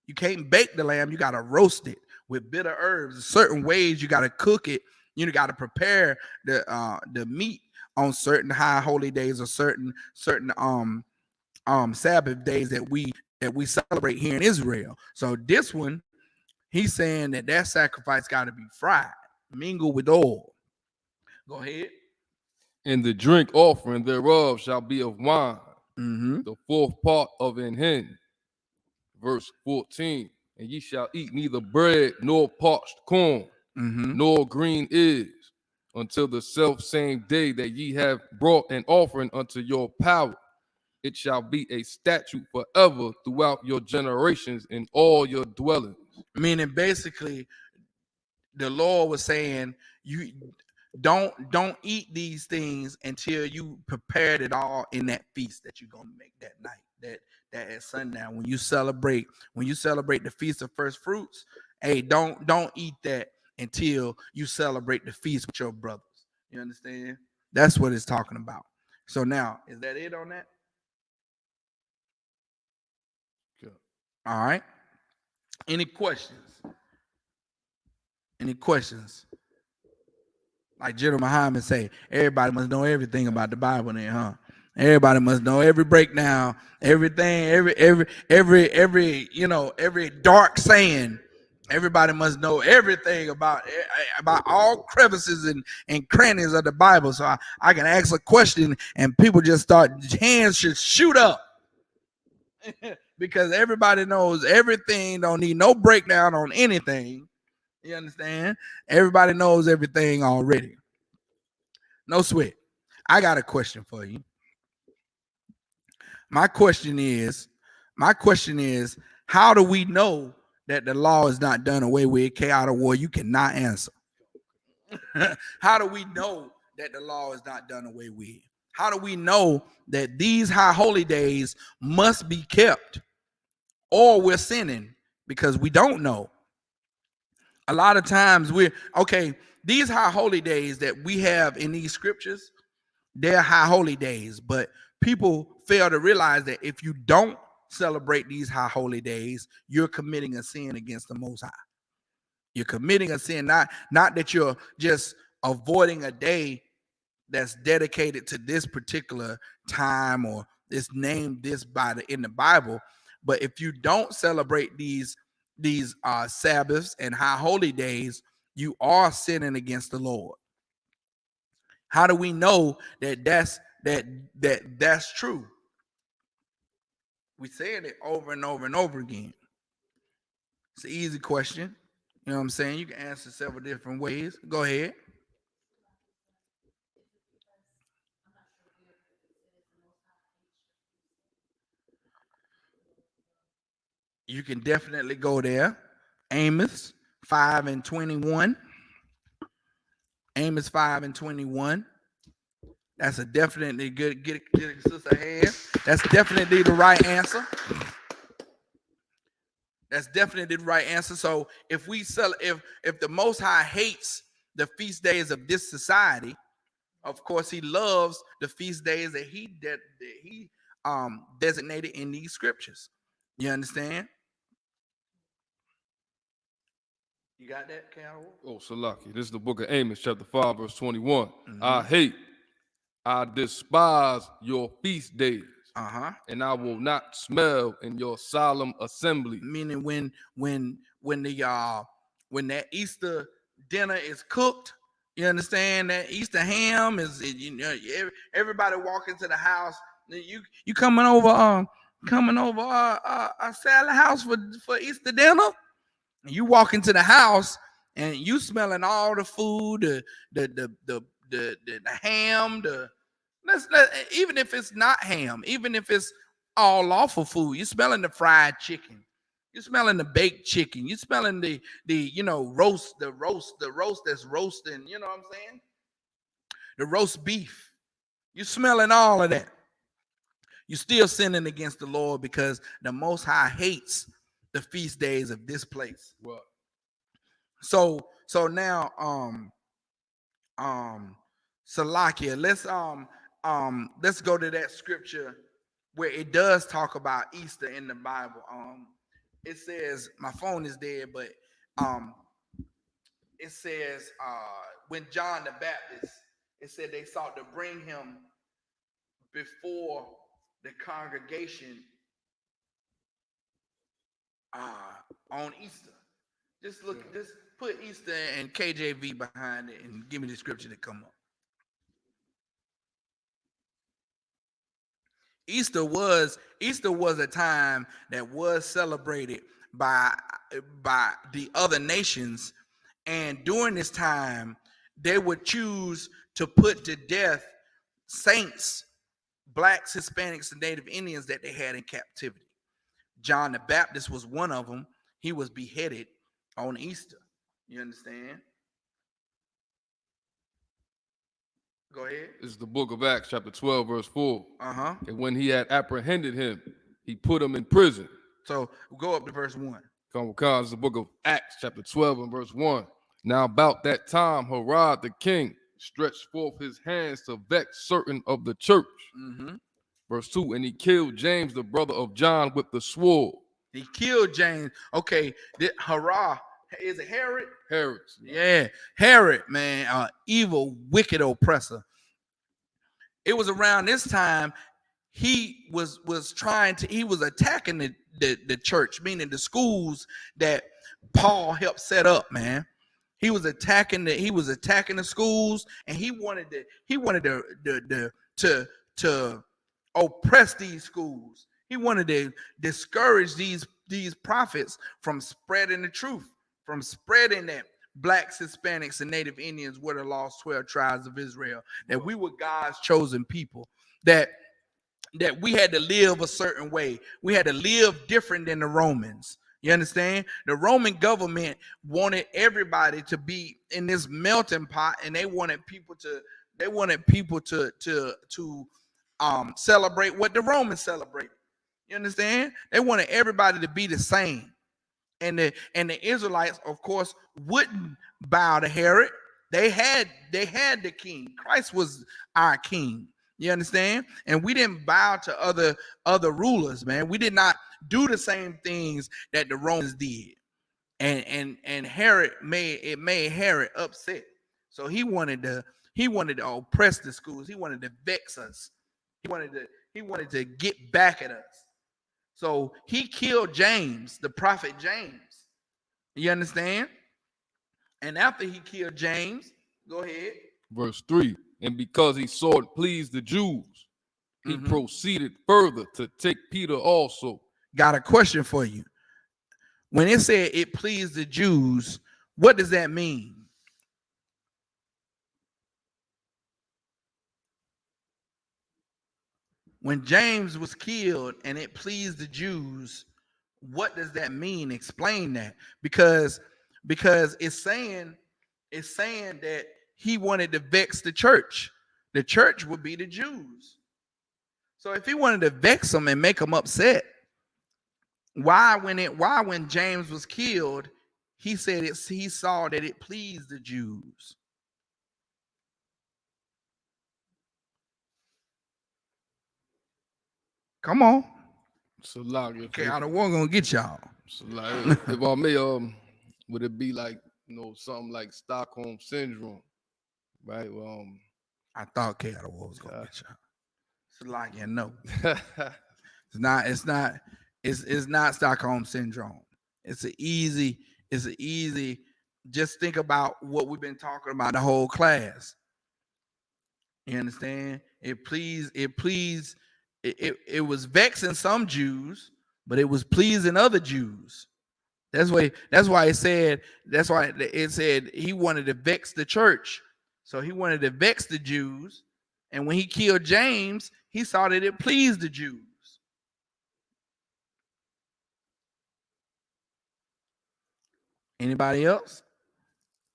You can't bake the lamb. You gotta roast it with bitter herbs. Certain ways you gotta cook it. You gotta prepare the meat on certain high holy days or certain Sabbath days that we celebrate here in Israel. So this one, he's saying that sacrifice got to be fried, mingled with oil. Go ahead. And the drink offering thereof shall be of wine, the fourth part of an hin. Verse 14. And ye shall eat neither bread nor parched corn, nor green ears, until the self same day that ye have brought an offering unto your power. It shall be a statute forever throughout your generations in all your dwellings. Meaning, basically, the Lord was saying, you don't eat these things until you prepared it all in that feast that you're gonna make that night, that at sundown when you celebrate the Feast of First Fruits. Hey, don't eat that until you celebrate the feast with your brothers. You understand? That's what it's talking about. So now, is that it on that? Good. All right. Any questions? Any questions? Like General Muhammad say, everybody must know everything about the Bible then, huh? Everybody must know every breakdown, everything, every dark saying. Everybody must know everything about all crevices and crannies of the Bible. So I can ask a question and people just start, hands should shoot up. Because everybody knows everything, don't need no breakdown on anything. You understand? Everybody knows everything already. No sweat. I got a question for you. My question is, how do we know that the law is not done away with? K.O.W.O, you cannot answer. How do we know that the law is not done away with? How do we know that these high holy days must be kept, or we're sinning because we don't know? A lot of times these high holy days that we have in these scriptures, they're high holy days, but people fail to realize that if you don't celebrate these high holy days, you're committing a sin against the Most High. You're committing a sin, not that you're just avoiding a day that's dedicated to this particular time or it's named this in the Bible, but if you don't celebrate these Sabbaths and high holy days, you are sinning against the Lord. How do we know that that's true? We're saying it over and over and over again. It's an easy question. You know what I'm saying? You can answer several different ways. Go ahead. You can definitely go there. Amos 5:21. Amos 5:21. That's a definitely good. Get it, sister head. That's definitely the right answer. That's definitely the right answer. So if the Most High hates the feast days of this society, of course he loves the feast days that he designated in these scriptures. You understand? You got that, Carol? Oh, Salaki. This is the book of Amos, chapter 5, verse 21. I despise your feast days. And I will not smell in your solemn assembly. Meaning when that Easter dinner is cooked, you understand, that Easter ham is, everybody walk into the house. You coming over our salad house for Easter dinner? And you walk into the house and you smelling all the food, the ham, even if it's not ham, even if it's all lawful food. You're smelling the fried chicken. You're smelling the baked chicken. You're smelling the roast that's roasting. You know what I'm saying? The roast beef. You're smelling all of that. You're still sinning against the Lord because the Most High hates the feast days of this place. What? So now Salakia, let's go to that scripture where it does talk about Easter in the Bible. It says, my phone is dead, but it says when John the Baptist, it said they sought to bring him before the congregation on Easter. Just put Easter and KJV behind it and give me the scripture to come up. Easter was a time that was celebrated by the other nations, and during this time they would choose to put to death saints, blacks, Hispanics, and Native Indians that they had in captivity. John the Baptist was one of them. He was beheaded on Easter. You understand? Go ahead. It's the book of Acts, chapter 12, verse 4. Uh-huh. And when he had apprehended him, he put him in prison. So go up to verse 1. It's the book of Acts, chapter 12, and verse 1. Now about that time, Herod the king stretched forth his hands to vex certain of the church. Mm-hmm. Verse 2, and he killed James, the brother of John, with the sword. He killed James. Okay, Herod, is it Herod? Herod. Yeah, Herod, man, evil, wicked oppressor. It was around this time he was attacking the church, meaning the schools that Paul helped set up, man. He was attacking the schools, and he wanted to oppress these schools. He wanted to discourage these prophets from spreading the truth, from spreading that blacks, Hispanics, and Native Indians were the lost 12 tribes of Israel, that we were God's chosen people, that we had to live a certain way. We had to live different than the Romans. You understand? The Roman government wanted everybody to be in this melting pot, and they wanted people to celebrate what the Romans celebrated. You understand? They wanted everybody to be the same. And the Israelites, of course, wouldn't bow to Herod. They had the king. Christ was our king. You understand? And we didn't bow to other rulers, man. We did not do the same things that the Romans did. And Herod made Herod upset. So he wanted to oppress the schools. He wanted to vex us. He wanted to get back at us. So he killed James, the prophet James. You understand? And after he killed James, go ahead. Verse 3, and because he saw it pleased the Jews, he proceeded further to take Peter also. Got a question for you. When it said it pleased the Jews, what does that mean? When James was killed and it pleased the Jews, what does that mean? Explain that. Because it's saying that he wanted to vex the church. The church would be the Jews. So if he wanted to vex them and make them upset, why when James was killed, he said he saw that it pleased the Jews? Come on. So okay, I don't want to get y'all. So if I may, would it be like something like Stockholm syndrome, right? I thought K out of War was gonna get y'all. It's like no, it's not Stockholm syndrome. It's an easy. Just think about what we've been talking about the whole class. You understand? It was vexing some Jews, but it was pleasing other Jews. That's why it said he wanted to vex the church. So he wanted to vex the Jews. And when he killed James, he saw that it pleased the Jews. Anybody else?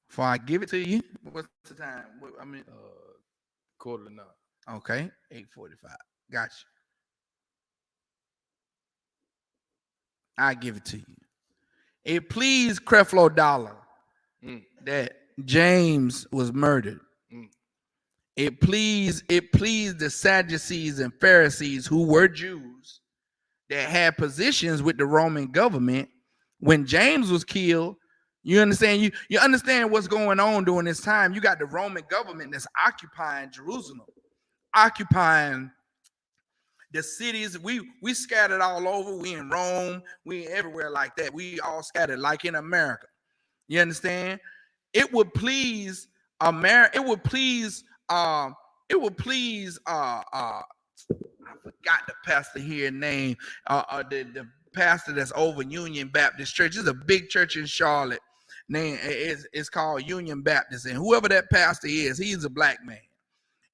Before I give it to you, what's the time? I mean, 8:45. Okay, 8:45. Got you. I give it to you. It pleased Creflo Dollar that James was murdered. It pleased the Sadducees and Pharisees, who were Jews that had positions with the Roman government when James was killed. You understand? You understand what's going on during this time. You got the Roman government that's occupying Jerusalem, occupying the cities. We scattered all over. We in Rome. We everywhere like that. We all scattered like in America. You understand? It would please America. It would please. I forgot the pastor here name. The pastor that's over Union Baptist Church. It's a big church in Charlotte. Name it's called Union Baptist, and whoever that pastor is, he's a black man.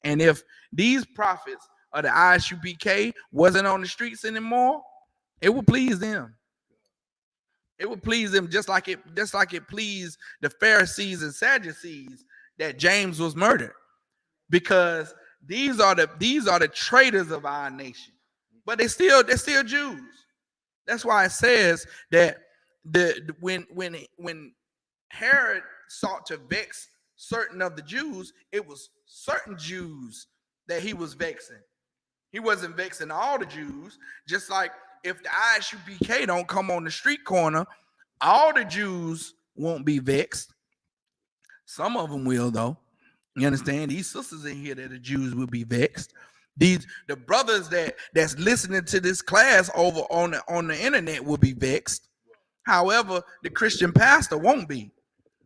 And if these prophets of the Isupk wasn't on the streets anymore, it would please them. It would please them just like it pleased the Pharisees and Sadducees that James was murdered, because these are the traitors of our nation. But they're still Jews. That's why it says that when Herod sought to vex certain of the Jews, it was certain Jews that he was vexing. He wasn't vexing all the Jews. Just like if the Isupk don't come on the street corner, all the Jews won't be vexed. Some of them will, though. You understand? These sisters in here that the Jews will be vexed. The brothers that's listening to this class over on the internet will be vexed. However, the Christian pastor won't be.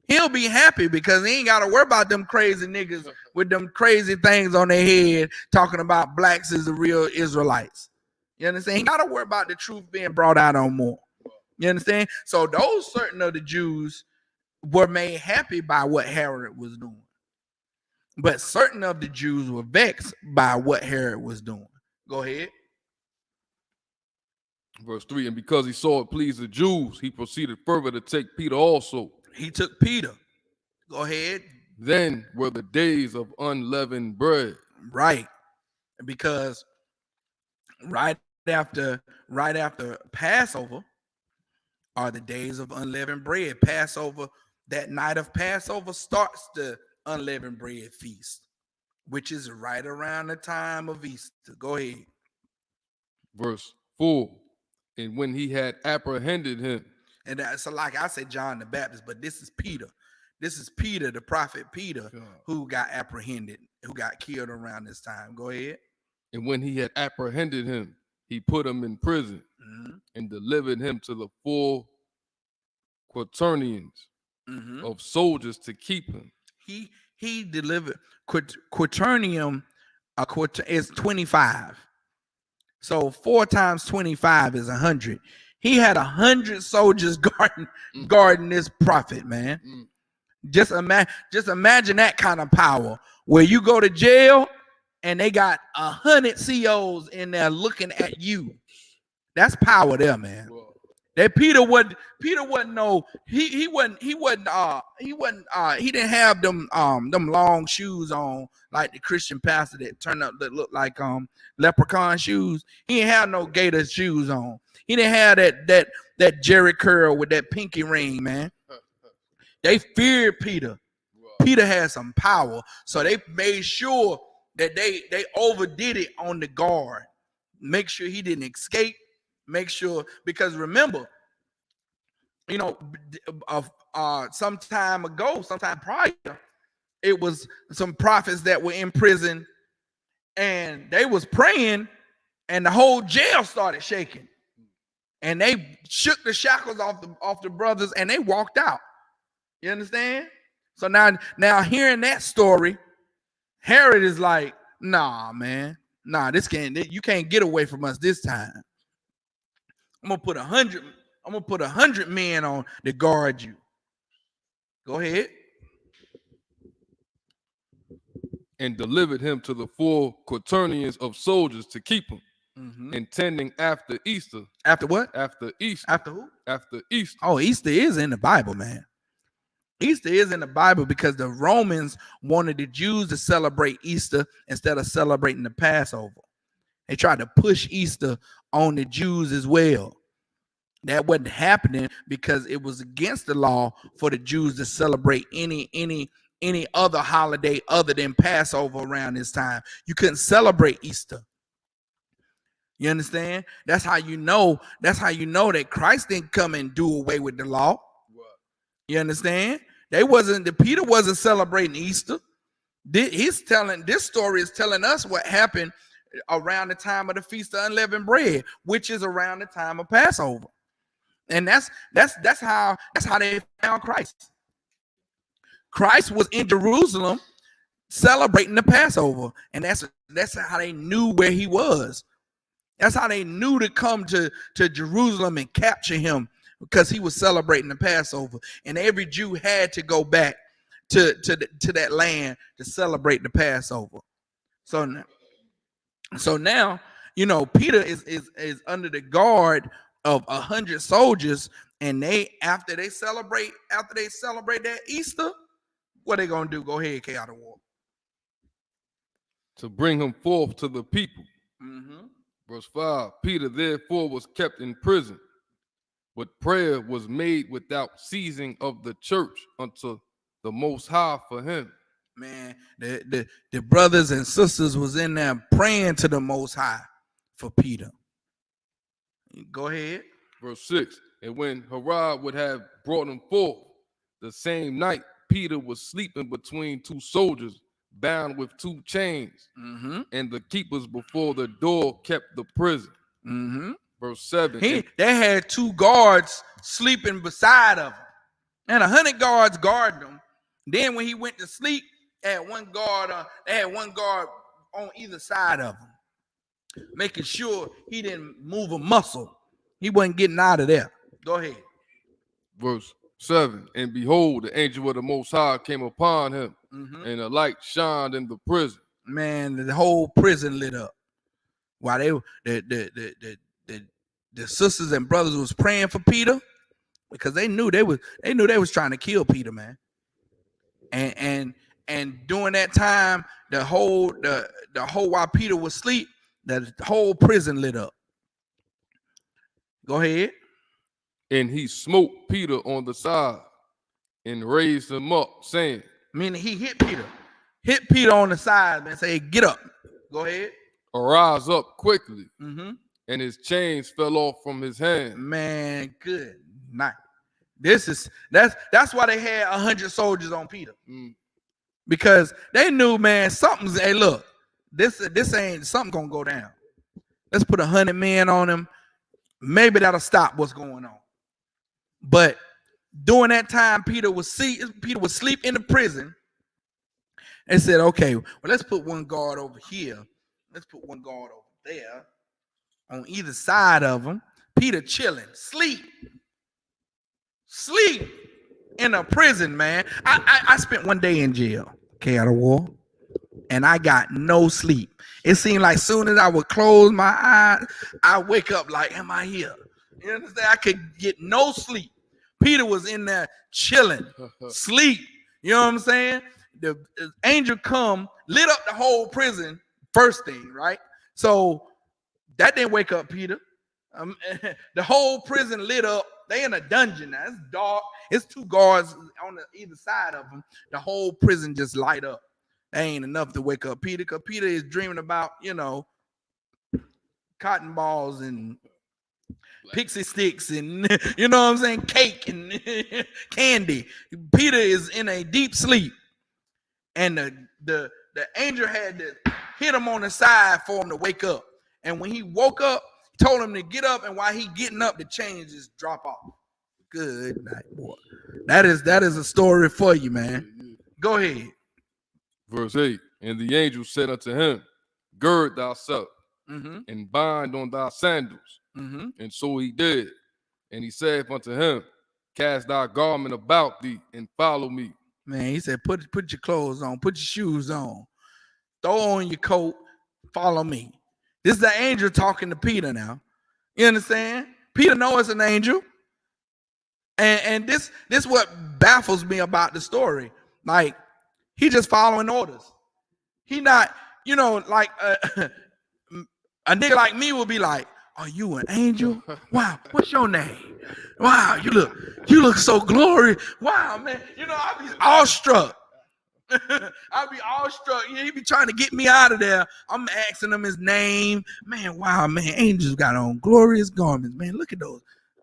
He'll be happy because he ain't got to worry about them crazy niggas with them crazy things on their head talking about blacks as the real Israelites. You understand? He ain't got to worry about the truth being brought out on more. You understand? So those certain of the Jews were made happy by what Herod was doing. But certain of the Jews were vexed by what Herod was doing. Go ahead. Verse 3, and because he saw it pleased the Jews, he proceeded further to take Peter also. He took Peter. Go ahead. Then were the days of unleavened bread. Right. Because right after Passover are the days of unleavened bread. Passover, that night of Passover starts the unleavened bread feast, which is right around the time of Easter. Go ahead. Verse 4, and when he had apprehended him. And so like I said, John the Baptist, but this is Peter. This is Peter, the prophet Peter, who got apprehended, who got killed around this time. Go ahead. And when he had apprehended him, he put him in prison and delivered him to the 4 quaternions of soldiers to keep him. He delivered quaternium. Is 25. So 4 times 25 is 100. He had 100 soldiers guarding this prophet, man. Just imagine that kind of power, where you go to jail and they got 100 COs in there looking at you. That's power there, man. That Peter wasn't no, he didn't have them long shoes on like the Christian pastor that turned up that looked like leprechaun shoes. He didn't have no gator shoes on. He didn't have that Jerry curl with that pinky ring, man. They feared Peter. Peter had some power, so they made sure that they overdid it on the guard. Make sure he didn't escape. Make sure, because remember, you know, some time prior, it was some prophets that were in prison, and they was praying, and the whole jail started shaking, and they shook the shackles off the brothers, and they walked out. You understand? So now hearing that story, Herod is like, nah, man, nah, you can't get away from us this time. I'm gonna put 100 men on to guard you. Go ahead. And delivered him to the 4 quaternions of soldiers to keep him, intending after Easter. After what? After Easter. After who? After Easter. Oh, Easter is in the Bible, man. Easter is in the Bible because the Romans wanted the Jews to celebrate Easter instead of celebrating the Passover. They tried to push Easter on the Jews as well. That wasn't happening because it was against the law for the Jews to celebrate any other holiday other than Passover around this time. You couldn't celebrate Easter. You understand? That's how you know that Christ didn't come and do away with the law. You understand? Peter wasn't celebrating Easter. This story is telling us what happened around the time of the Feast of Unleavened Bread, which is around the time of Passover. And that's how they found Christ. Christ was in Jerusalem celebrating the Passover, and that's how they knew where he was. That's how they knew to come to Jerusalem and capture him, because he was celebrating the Passover, and every Jew had to go back to that land to celebrate the Passover. So now, you know, Peter is under the guard of 100 soldiers, and after they celebrate that Easter, what they gonna do? Go ahead, N.W.O. To bring him forth to the people. Mm-hmm. Verse 5, Peter therefore was kept in prison, but prayer was made without ceasing of the church unto the Most High for him. Man, the brothers and sisters was in there praying to the Most High for Peter. Go ahead. Verse 6, and when Herod would have brought him forth, the same night Peter was sleeping between two soldiers, bound with two chains, and the keepers before the door kept the prison. Verse 7. They had two guards sleeping beside of him, and 100 guards guarding them. Then when he went to sleep, they had one guard on either side of him, making sure he didn't move a muscle. He wasn't getting out of there. Go ahead. Verse 7, and behold, the angel of the Most High came upon him, and a light shined in the prison. Man, the whole prison lit up. While the sisters and brothers was praying for Peter, because they knew they was trying to kill Peter, man. And during that time, the whole while Peter was asleep, the whole prison lit up. Go ahead. And he smote Peter on the side and raised him up, saying, meaning he hit Peter on the side, man. Say, get up. Go ahead. Arise up quickly. And his chains fell off from his hand. Man, good night. That's why they had 100 soldiers on Peter. Because they knew, man, hey, look, this ain't something gonna go down. Let's put 100 men on him. Maybe that'll stop what's going on. But during that time, Peter was asleep in the prison. And said, okay, well, let's put one guard over here. Let's put one guard over there on either side of him. Peter chilling, sleep in a prison, man. I spent one day in jail, N.W.O, and I got no sleep. It seemed like soon as I would close my eyes, I wake up like, am I here? You understand? I could get no sleep. Peter was in there chilling, sleep. You know what I'm saying? The angel come, lit up the whole prison first thing, right? So that didn't wake up Peter. The whole prison lit up. They in a dungeon now. It's dark. It's two guards on either side of them. The whole prison just light up. That ain't enough to wake up Peter, because Peter is dreaming about, you know, cotton balls and pixie sticks and, you know what I'm saying, cake and candy. Peter is in a deep sleep. And the angel had to hit him on the side for him to wake up. And when he woke up, he told him to get up, and while he getting up, the chains just drop off. Good night, boy. That is a story for you, man. Go ahead. Verse 8, and the angel said unto him, gird thyself and bind on thy sandals. And so he did. And he said unto him, cast thy garment about thee and follow me. Man, he said, put your clothes on, put your shoes on, throw on your coat, follow me. This is the angel talking to Peter now. You understand? Peter knows it's an angel. And this what baffles me about the story. Like, he just following orders. He not, like a nigga like me will be like, "Are you an angel? Wow, what's your name? Wow, you look so glorious. Wow, man. I'll be awestruck. I'll be awestruck. He be trying to get me out of there. I'm asking him his name. Man, wow, man, angels got on glorious garments. Man, look at those.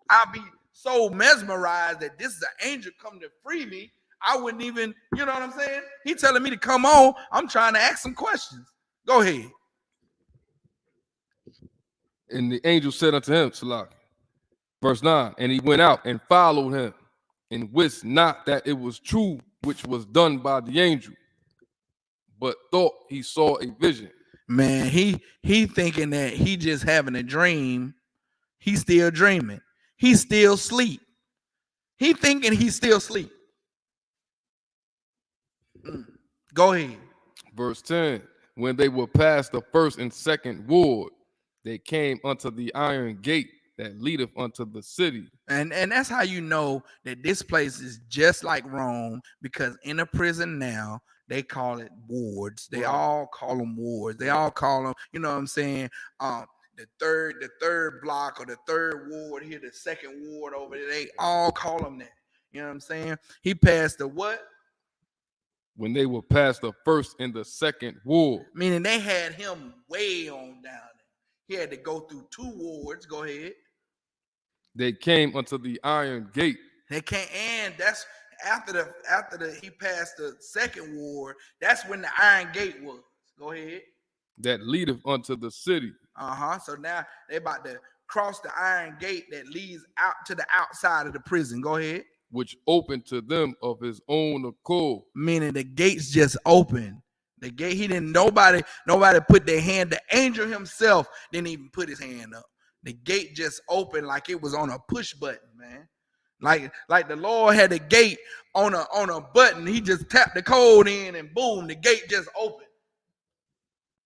I'll be so mesmerized that this is an angel come to free me. I wouldn't even, you know what I'm saying? He telling me to come on. I'm trying to ask some questions. Go ahead. And the angel said unto him, Salaki, verse 9, and he went out and followed him, and wist not that it was true which was done by the angel, but thought he saw a vision. Man, he thinking that he just having a dream. He's still dreaming. He's still asleep. He thinking he's still asleep. Go ahead. Verse 10, when they were past the first and second ward, they came unto the iron gate that leadeth unto the city. And that's how you know that this place is just like Rome, because in a prison now, they call it wards. They all call them wards. They all call them, you know what I'm saying? The third block or the third ward here, the second ward over there, they all call them that. You know what I'm saying? He passed the what? When they were past the first and the second ward. Meaning they had him way on down there. He had to go through 2 wards. Go ahead. They came unto the iron gate. They can't, and that's after he passed the second ward. That's when the iron gate was. Go ahead. That leadeth unto the city. So now they about to cross the iron gate that leads out to the outside of the prison. Go ahead. Which opened to them of his own accord. Meaning the gates just open. The gate, he didn't, nobody put their hand. The angel himself didn't even put his hand up. The gate just opened like it was on a push button, man. Like the Lord had the gate on a button. He just tapped the code in and boom, the gate just opened.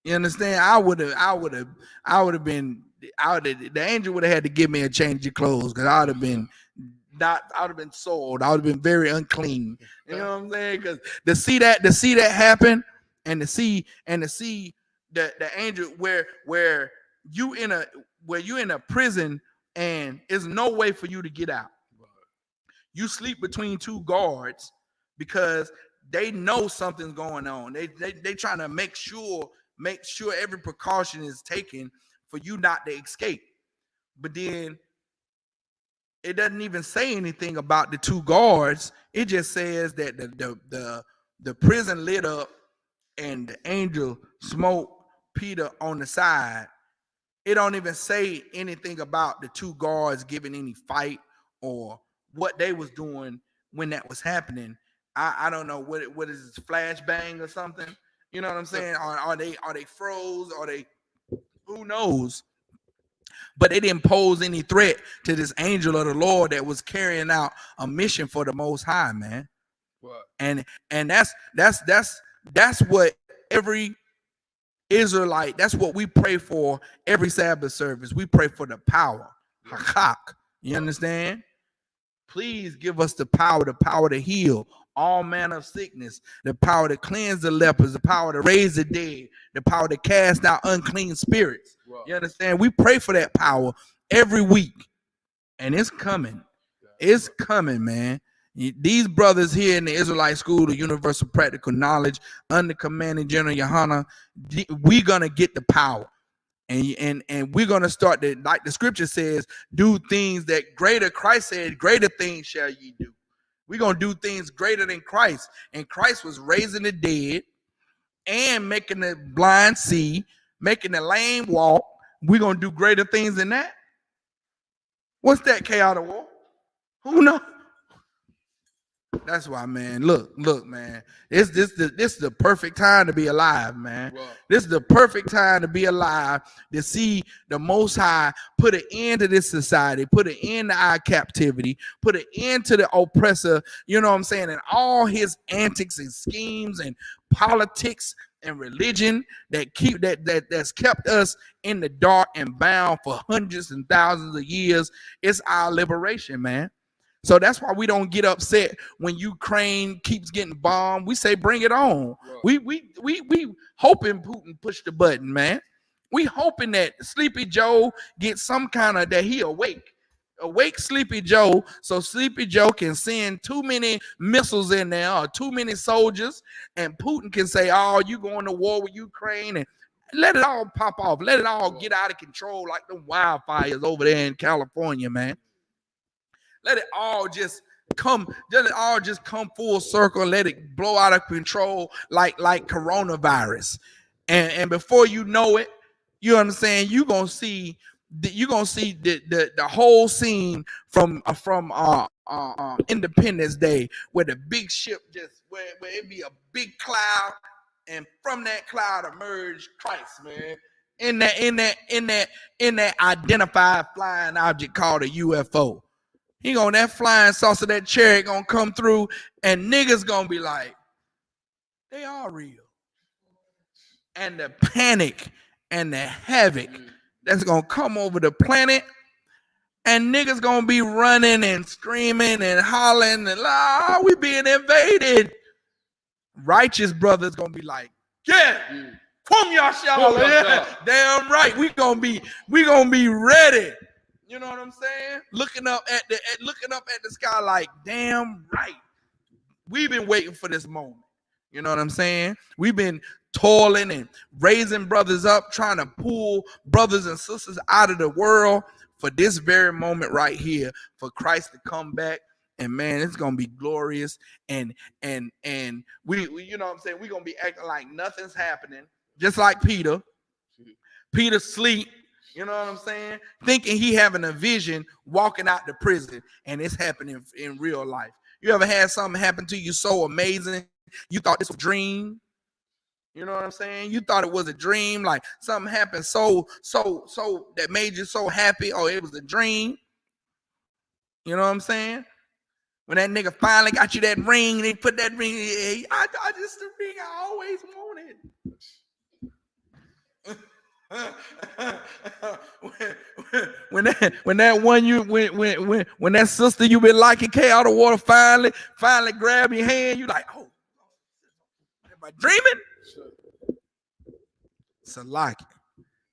You understand? The angel would have had to give me a change of clothes, because I would have been soiled. I would have been very unclean. You know what I'm saying? Because to see that happen, and to see the angel where you in a prison and there's no way for you to get out. You sleep between 2 guards because they know something's going on. They trying to make sure every precaution is taken for you not to escape. But then it doesn't even say anything about the 2 guards. It just says that the prison lit up and the angel smoked Peter on the side. It don't even say anything about the 2 guards giving any fight or what they was doing when that was happening. I don't know what is this, flashbang or something. You know what I'm saying? Are they froze? Are they, who knows? But they didn't pose any threat to this angel of the Lord that was carrying out a mission for the Most High, man. What? And that's what every Israelite, that's what we pray for every Sabbath service. We pray for the power. Hakak. You understand? Please give us the power to heal all manner of sickness, the power to cleanse the lepers, the power to raise the dead, the power to cast out unclean spirits. Wow. You understand? We pray for that power every week, and it's coming. It's coming, man. These brothers here in the Israelite School of Universal Practical Knowledge, under commanding General Yohana, we're gonna get the power. And we're gonna start to, like the scripture says, do things that greater. Christ said, greater things shall ye do. We're gonna do things greater than Christ. And Christ was raising the dead and making the blind see, making the lame walk. We're gonna do greater things than that. What's that, N.W.O? Who knows? That's why, man. Look, man. This is the perfect time to be alive, man. Wow. This is the perfect time to be alive, to see the Most High put an end to this society, put an end to our captivity, put an end to the oppressor. You know what I'm saying? And all his antics and schemes and politics and religion that's kept us in the dark and bound for hundreds and thousands of years. It's our liberation, man. So that's why we don't get upset when Ukraine keeps getting bombed. We say, bring it on. We hoping Putin push the button, man. We hoping that Sleepy Joe gets some kind of, that he awake Sleepy Joe, so Sleepy Joe can send too many missiles in there or too many soldiers, and Putin can say, oh, you going to war with Ukraine, and let it all pop off. Let it all get out of control like the wildfires over there in California, man. Let it all just come full circle. Let it blow out of control like coronavirus. And before you know it, you understand, you're gonna see the whole scene from Independence Day, where the big ship just where it be a big cloud, and from that cloud emerged Christ, man. In that identified flying object called a UFO. That flying saucer, that chariot gonna come through, and niggas gonna be like, they are real. And the panic and the havoc that's gonna come over the planet, and niggas gonna be running and screaming and hollering and we being invaded. Righteous brothers gonna be like, yeah, come y'all, yeah, damn right, we gonna be ready. You know what I'm saying? Looking up at the sky like, damn right, we've been waiting for this moment. You know what I'm saying? We've been toiling and raising brothers up, trying to pull brothers and sisters out of the world for this very moment right here, for Christ to come back. And man, it's gonna be glorious. And we you know what I'm saying, we're gonna be acting like nothing's happening, just like Peter. Peter sleep, you know what I'm saying, thinking he having a vision walking out the prison, and it's happening in real life. You ever had something happen to you so amazing you thought this was a dream? You know what I'm saying? You thought it was a dream, like something happened so that made you so happy, or it was a dream. You know what I'm saying? When that nigga finally got you that ring, they put that ring, I just the ring I always wanted. when that sister you been liking came out of water finally grab your hand, you like, oh, am I dreaming? Salaki.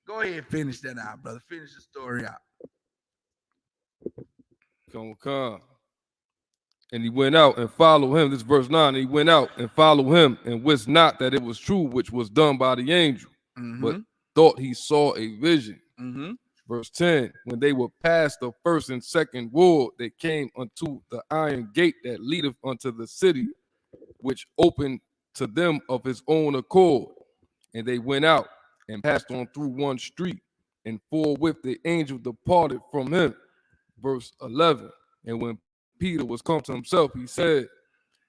Go ahead and finish that out, brother. Finish the story out. Come. And he went out and followed him. This is verse 9. And he went out and followed him, and wist not that it was true which was done by the angel, but thought he saw a vision. Verse 10. When they were past the first and second ward, they came unto the iron gate that leadeth unto the city, which opened to them of his own accord. And they went out and passed on through one street, and forthwith the angel departed from him. Verse 11. And when Peter was come to himself, he said,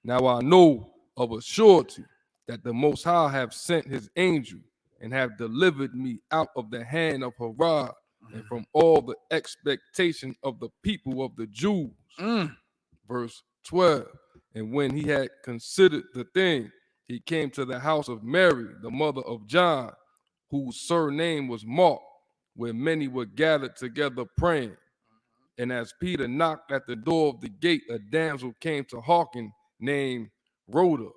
now I know of a surety that the Most High have sent his angel, and have delivered me out of the hand of Herod, and from all the expectation of the people of the Jews. Verse 12. And when he had considered the thing, he came to the house of Mary, the mother of John, whose surname was Mark, where many were gathered together praying. And as Peter knocked at the door of the gate, a damsel came to hearken, named Rhoda.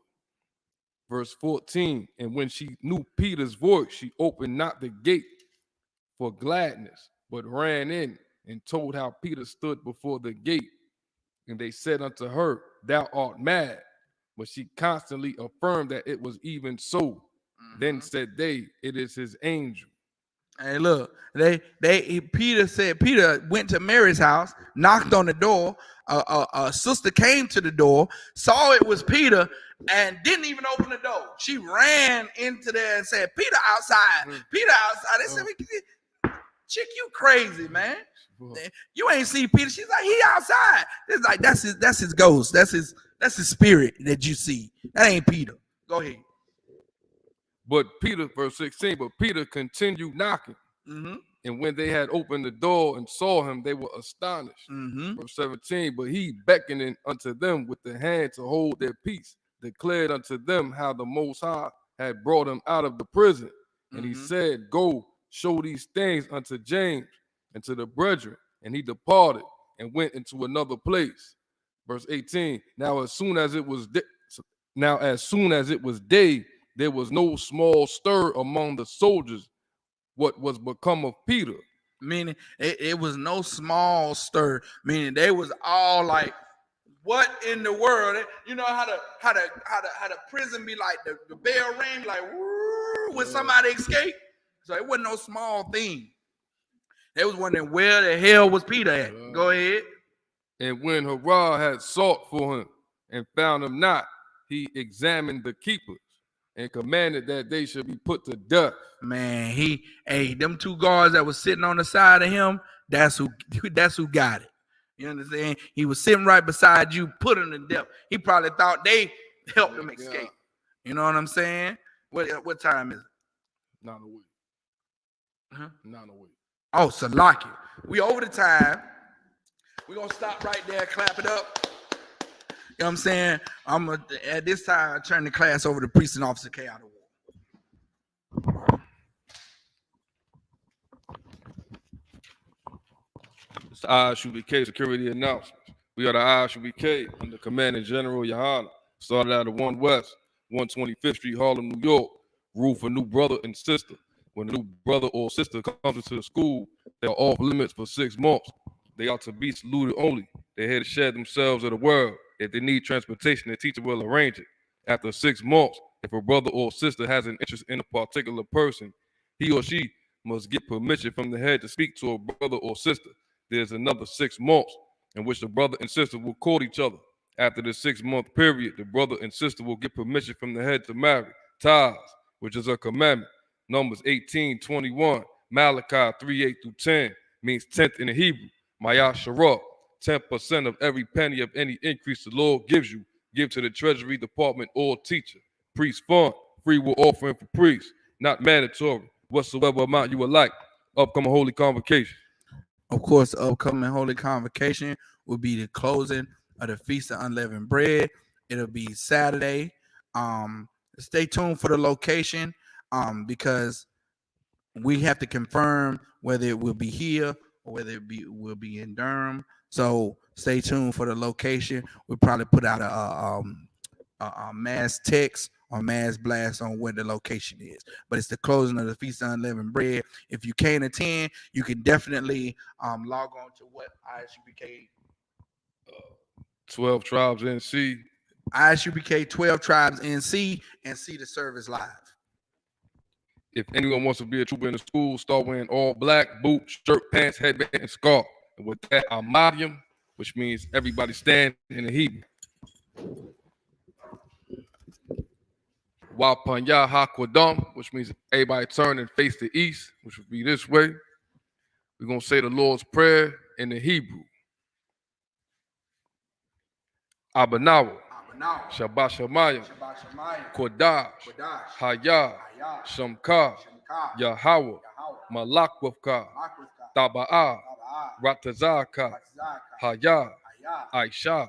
Verse 14. And when she knew Peter's voice, she opened not the gate for gladness, but ran in and told how Peter stood before the gate. And they said unto her, thou art mad. But she constantly affirmed that it was even so. Then said they, it is his angel. Hey, look, Peter went to Mary's house, knocked on the door. A sister came to the door, saw it was Peter, and didn't even open the door. She ran into there and said, Peter outside, Peter outside. They said, chick, you crazy, man. You ain't see Peter. She's like, he outside. It's like, that's his ghost. That's his spirit that you see. That ain't Peter. Go ahead. But Peter, verse 16, but Peter continued knocking. And when they had opened the door and saw him, they were astonished. Verse 17, but he, beckoning unto them with the hand to hold their peace, declared unto them how the Most High had brought him out of the prison. And he said, go show these things unto James and to the brethren. And he departed and went into another place. Verse 18. Now as soon as it was day, there was no small stir among the soldiers what was become of Peter. Meaning it was no small stir, meaning they was all like, what in the world? You know how the prison be like, the bell ring like woo, when somebody escape. So it wasn't no small thing. They was wondering where the hell was Peter at. Go ahead. And when Herod had sought for him and found him not, he examined the keepers and commanded that they should be put to death. Man, them two guards that was sitting on the side of him, that's who got it. You understand? He was sitting right beside you, put him to death. He probably thought they helped him escape. You know what I'm saying? What time is it? 9 a week. Huh? 9 a week. Oh, Salaki. We over the time. We're gonna stop right there, clap it up. You know what I'm saying? At this time, I turn the class over to Priest and Officer K out of war. It's the Isupk security announcements. We are the Isupk under Commanding General Yohana. Started out of 1 West, 125th Street, Harlem, New York. Rule for new brother and sister. When a new brother or sister comes into the school, they are off limits for 6 months. They are to be saluted only. They're here to share themselves of the world. If they need transportation, the teacher will arrange it. After 6 months, if a brother or sister has an interest in a particular person, he or she must get permission from the head to speak to a brother or sister. There's another 6 months in which the brother and sister will court each other. After the 6-month period, the brother and sister will get permission from the head to marry. Thurs, which is a commandment. Numbers 18:21, Malachi 3:8-10, means 10th in the Hebrew. Maya Sharab, 10% of every penny of any increase the Lord gives you, give to the Treasury Department or teacher. Priest fund, free will offering for priests, not mandatory. Whatsoever amount you would like. Upcoming holy convocation. Of course, the upcoming holy convocation will be the closing of the Feast of Unleavened Bread. It'll be Saturday. Stay tuned for the location because we have to confirm whether it will be here or whether it will be in Durham. So stay tuned for the location. We'll probably put out a mass text or mass blast on where the location is. But it's the closing of the Feast of Unleavened Bread. If you can't attend, you can definitely log on to what ISUPK 12 Tribes NC. ISUPK 12 Tribes NC and see the service live. If anyone wants to be a trooper in the school, start wearing all black, boot, shirt, pants, headband, and scarf. And with that, Amadium, which means everybody stand in the Hebrew. Wapanya Hakwadam, which means everybody turn and face the east, which would be this way. We're going to say the Lord's Prayer in the Hebrew. Abanawa, Shabbat Shemayim, Kodash, Hayah, Shamkar, Yahweh, Malakwavka, Taba'ah, Ratazaka, Hayah, Aisha,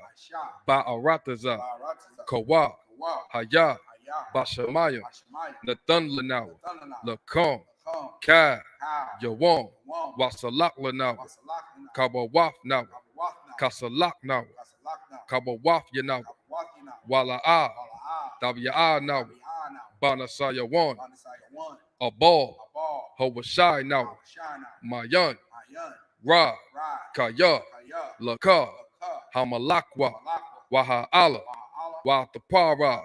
Ba'aratazah, Kawah, Hayah, Bashamayim, Nathan Lanawa, Lakam, Kai, Yawam, Wasalak Lanawa, Kabawaf Nawa, Kasalak Nawa, Kabawaf Yanawa, Wala'ah, Tabia'ah Nawa, Banasayawan, Abal, Hawashai Nawa, Mayan, Ra, Kaya, Laka, Hamalakwa, Waha'ala, Watapara,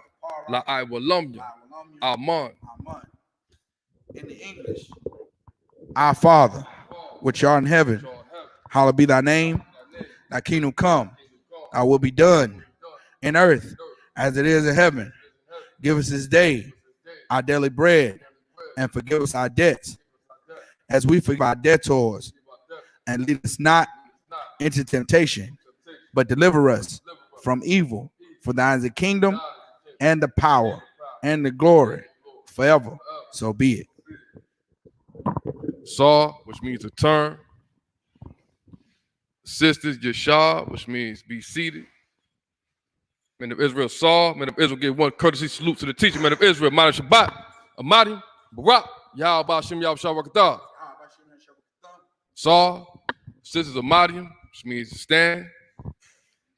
La'aiwalamya, Aman. In the English, our Father, which art in heaven, hallowed be thy name. Thy kingdom come, thy will be done in earth as it is in heaven. Give us this day our daily bread, and forgive us our debts as we forgive our debtors. And lead us not into temptation, but deliver us from evil. For thine is the kingdom and the power and the glory forever. So be it. Saw, which means to turn. Sisters, Yashar, which means be seated. Men of Israel saw. Men of Israel give one courtesy salute to the teacher. Men of Israel, Ma'an Shabbat, Amadi, Barak, Yahweh Ba'ashem, Yahweh Shabbat. Saw, sisters of Madian, which means to stand.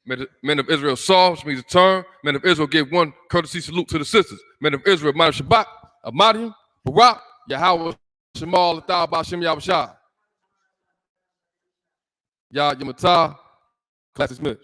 Men of Israel saw, which means a turn. Men of Israel gave one courtesy salute to the sisters. Men of Israel, Madam Shabbat, Ahmadian, Barak, Yahweh, Shemal, Athal, Bashim, Yahushua. Yah Yamatah, class dismissed.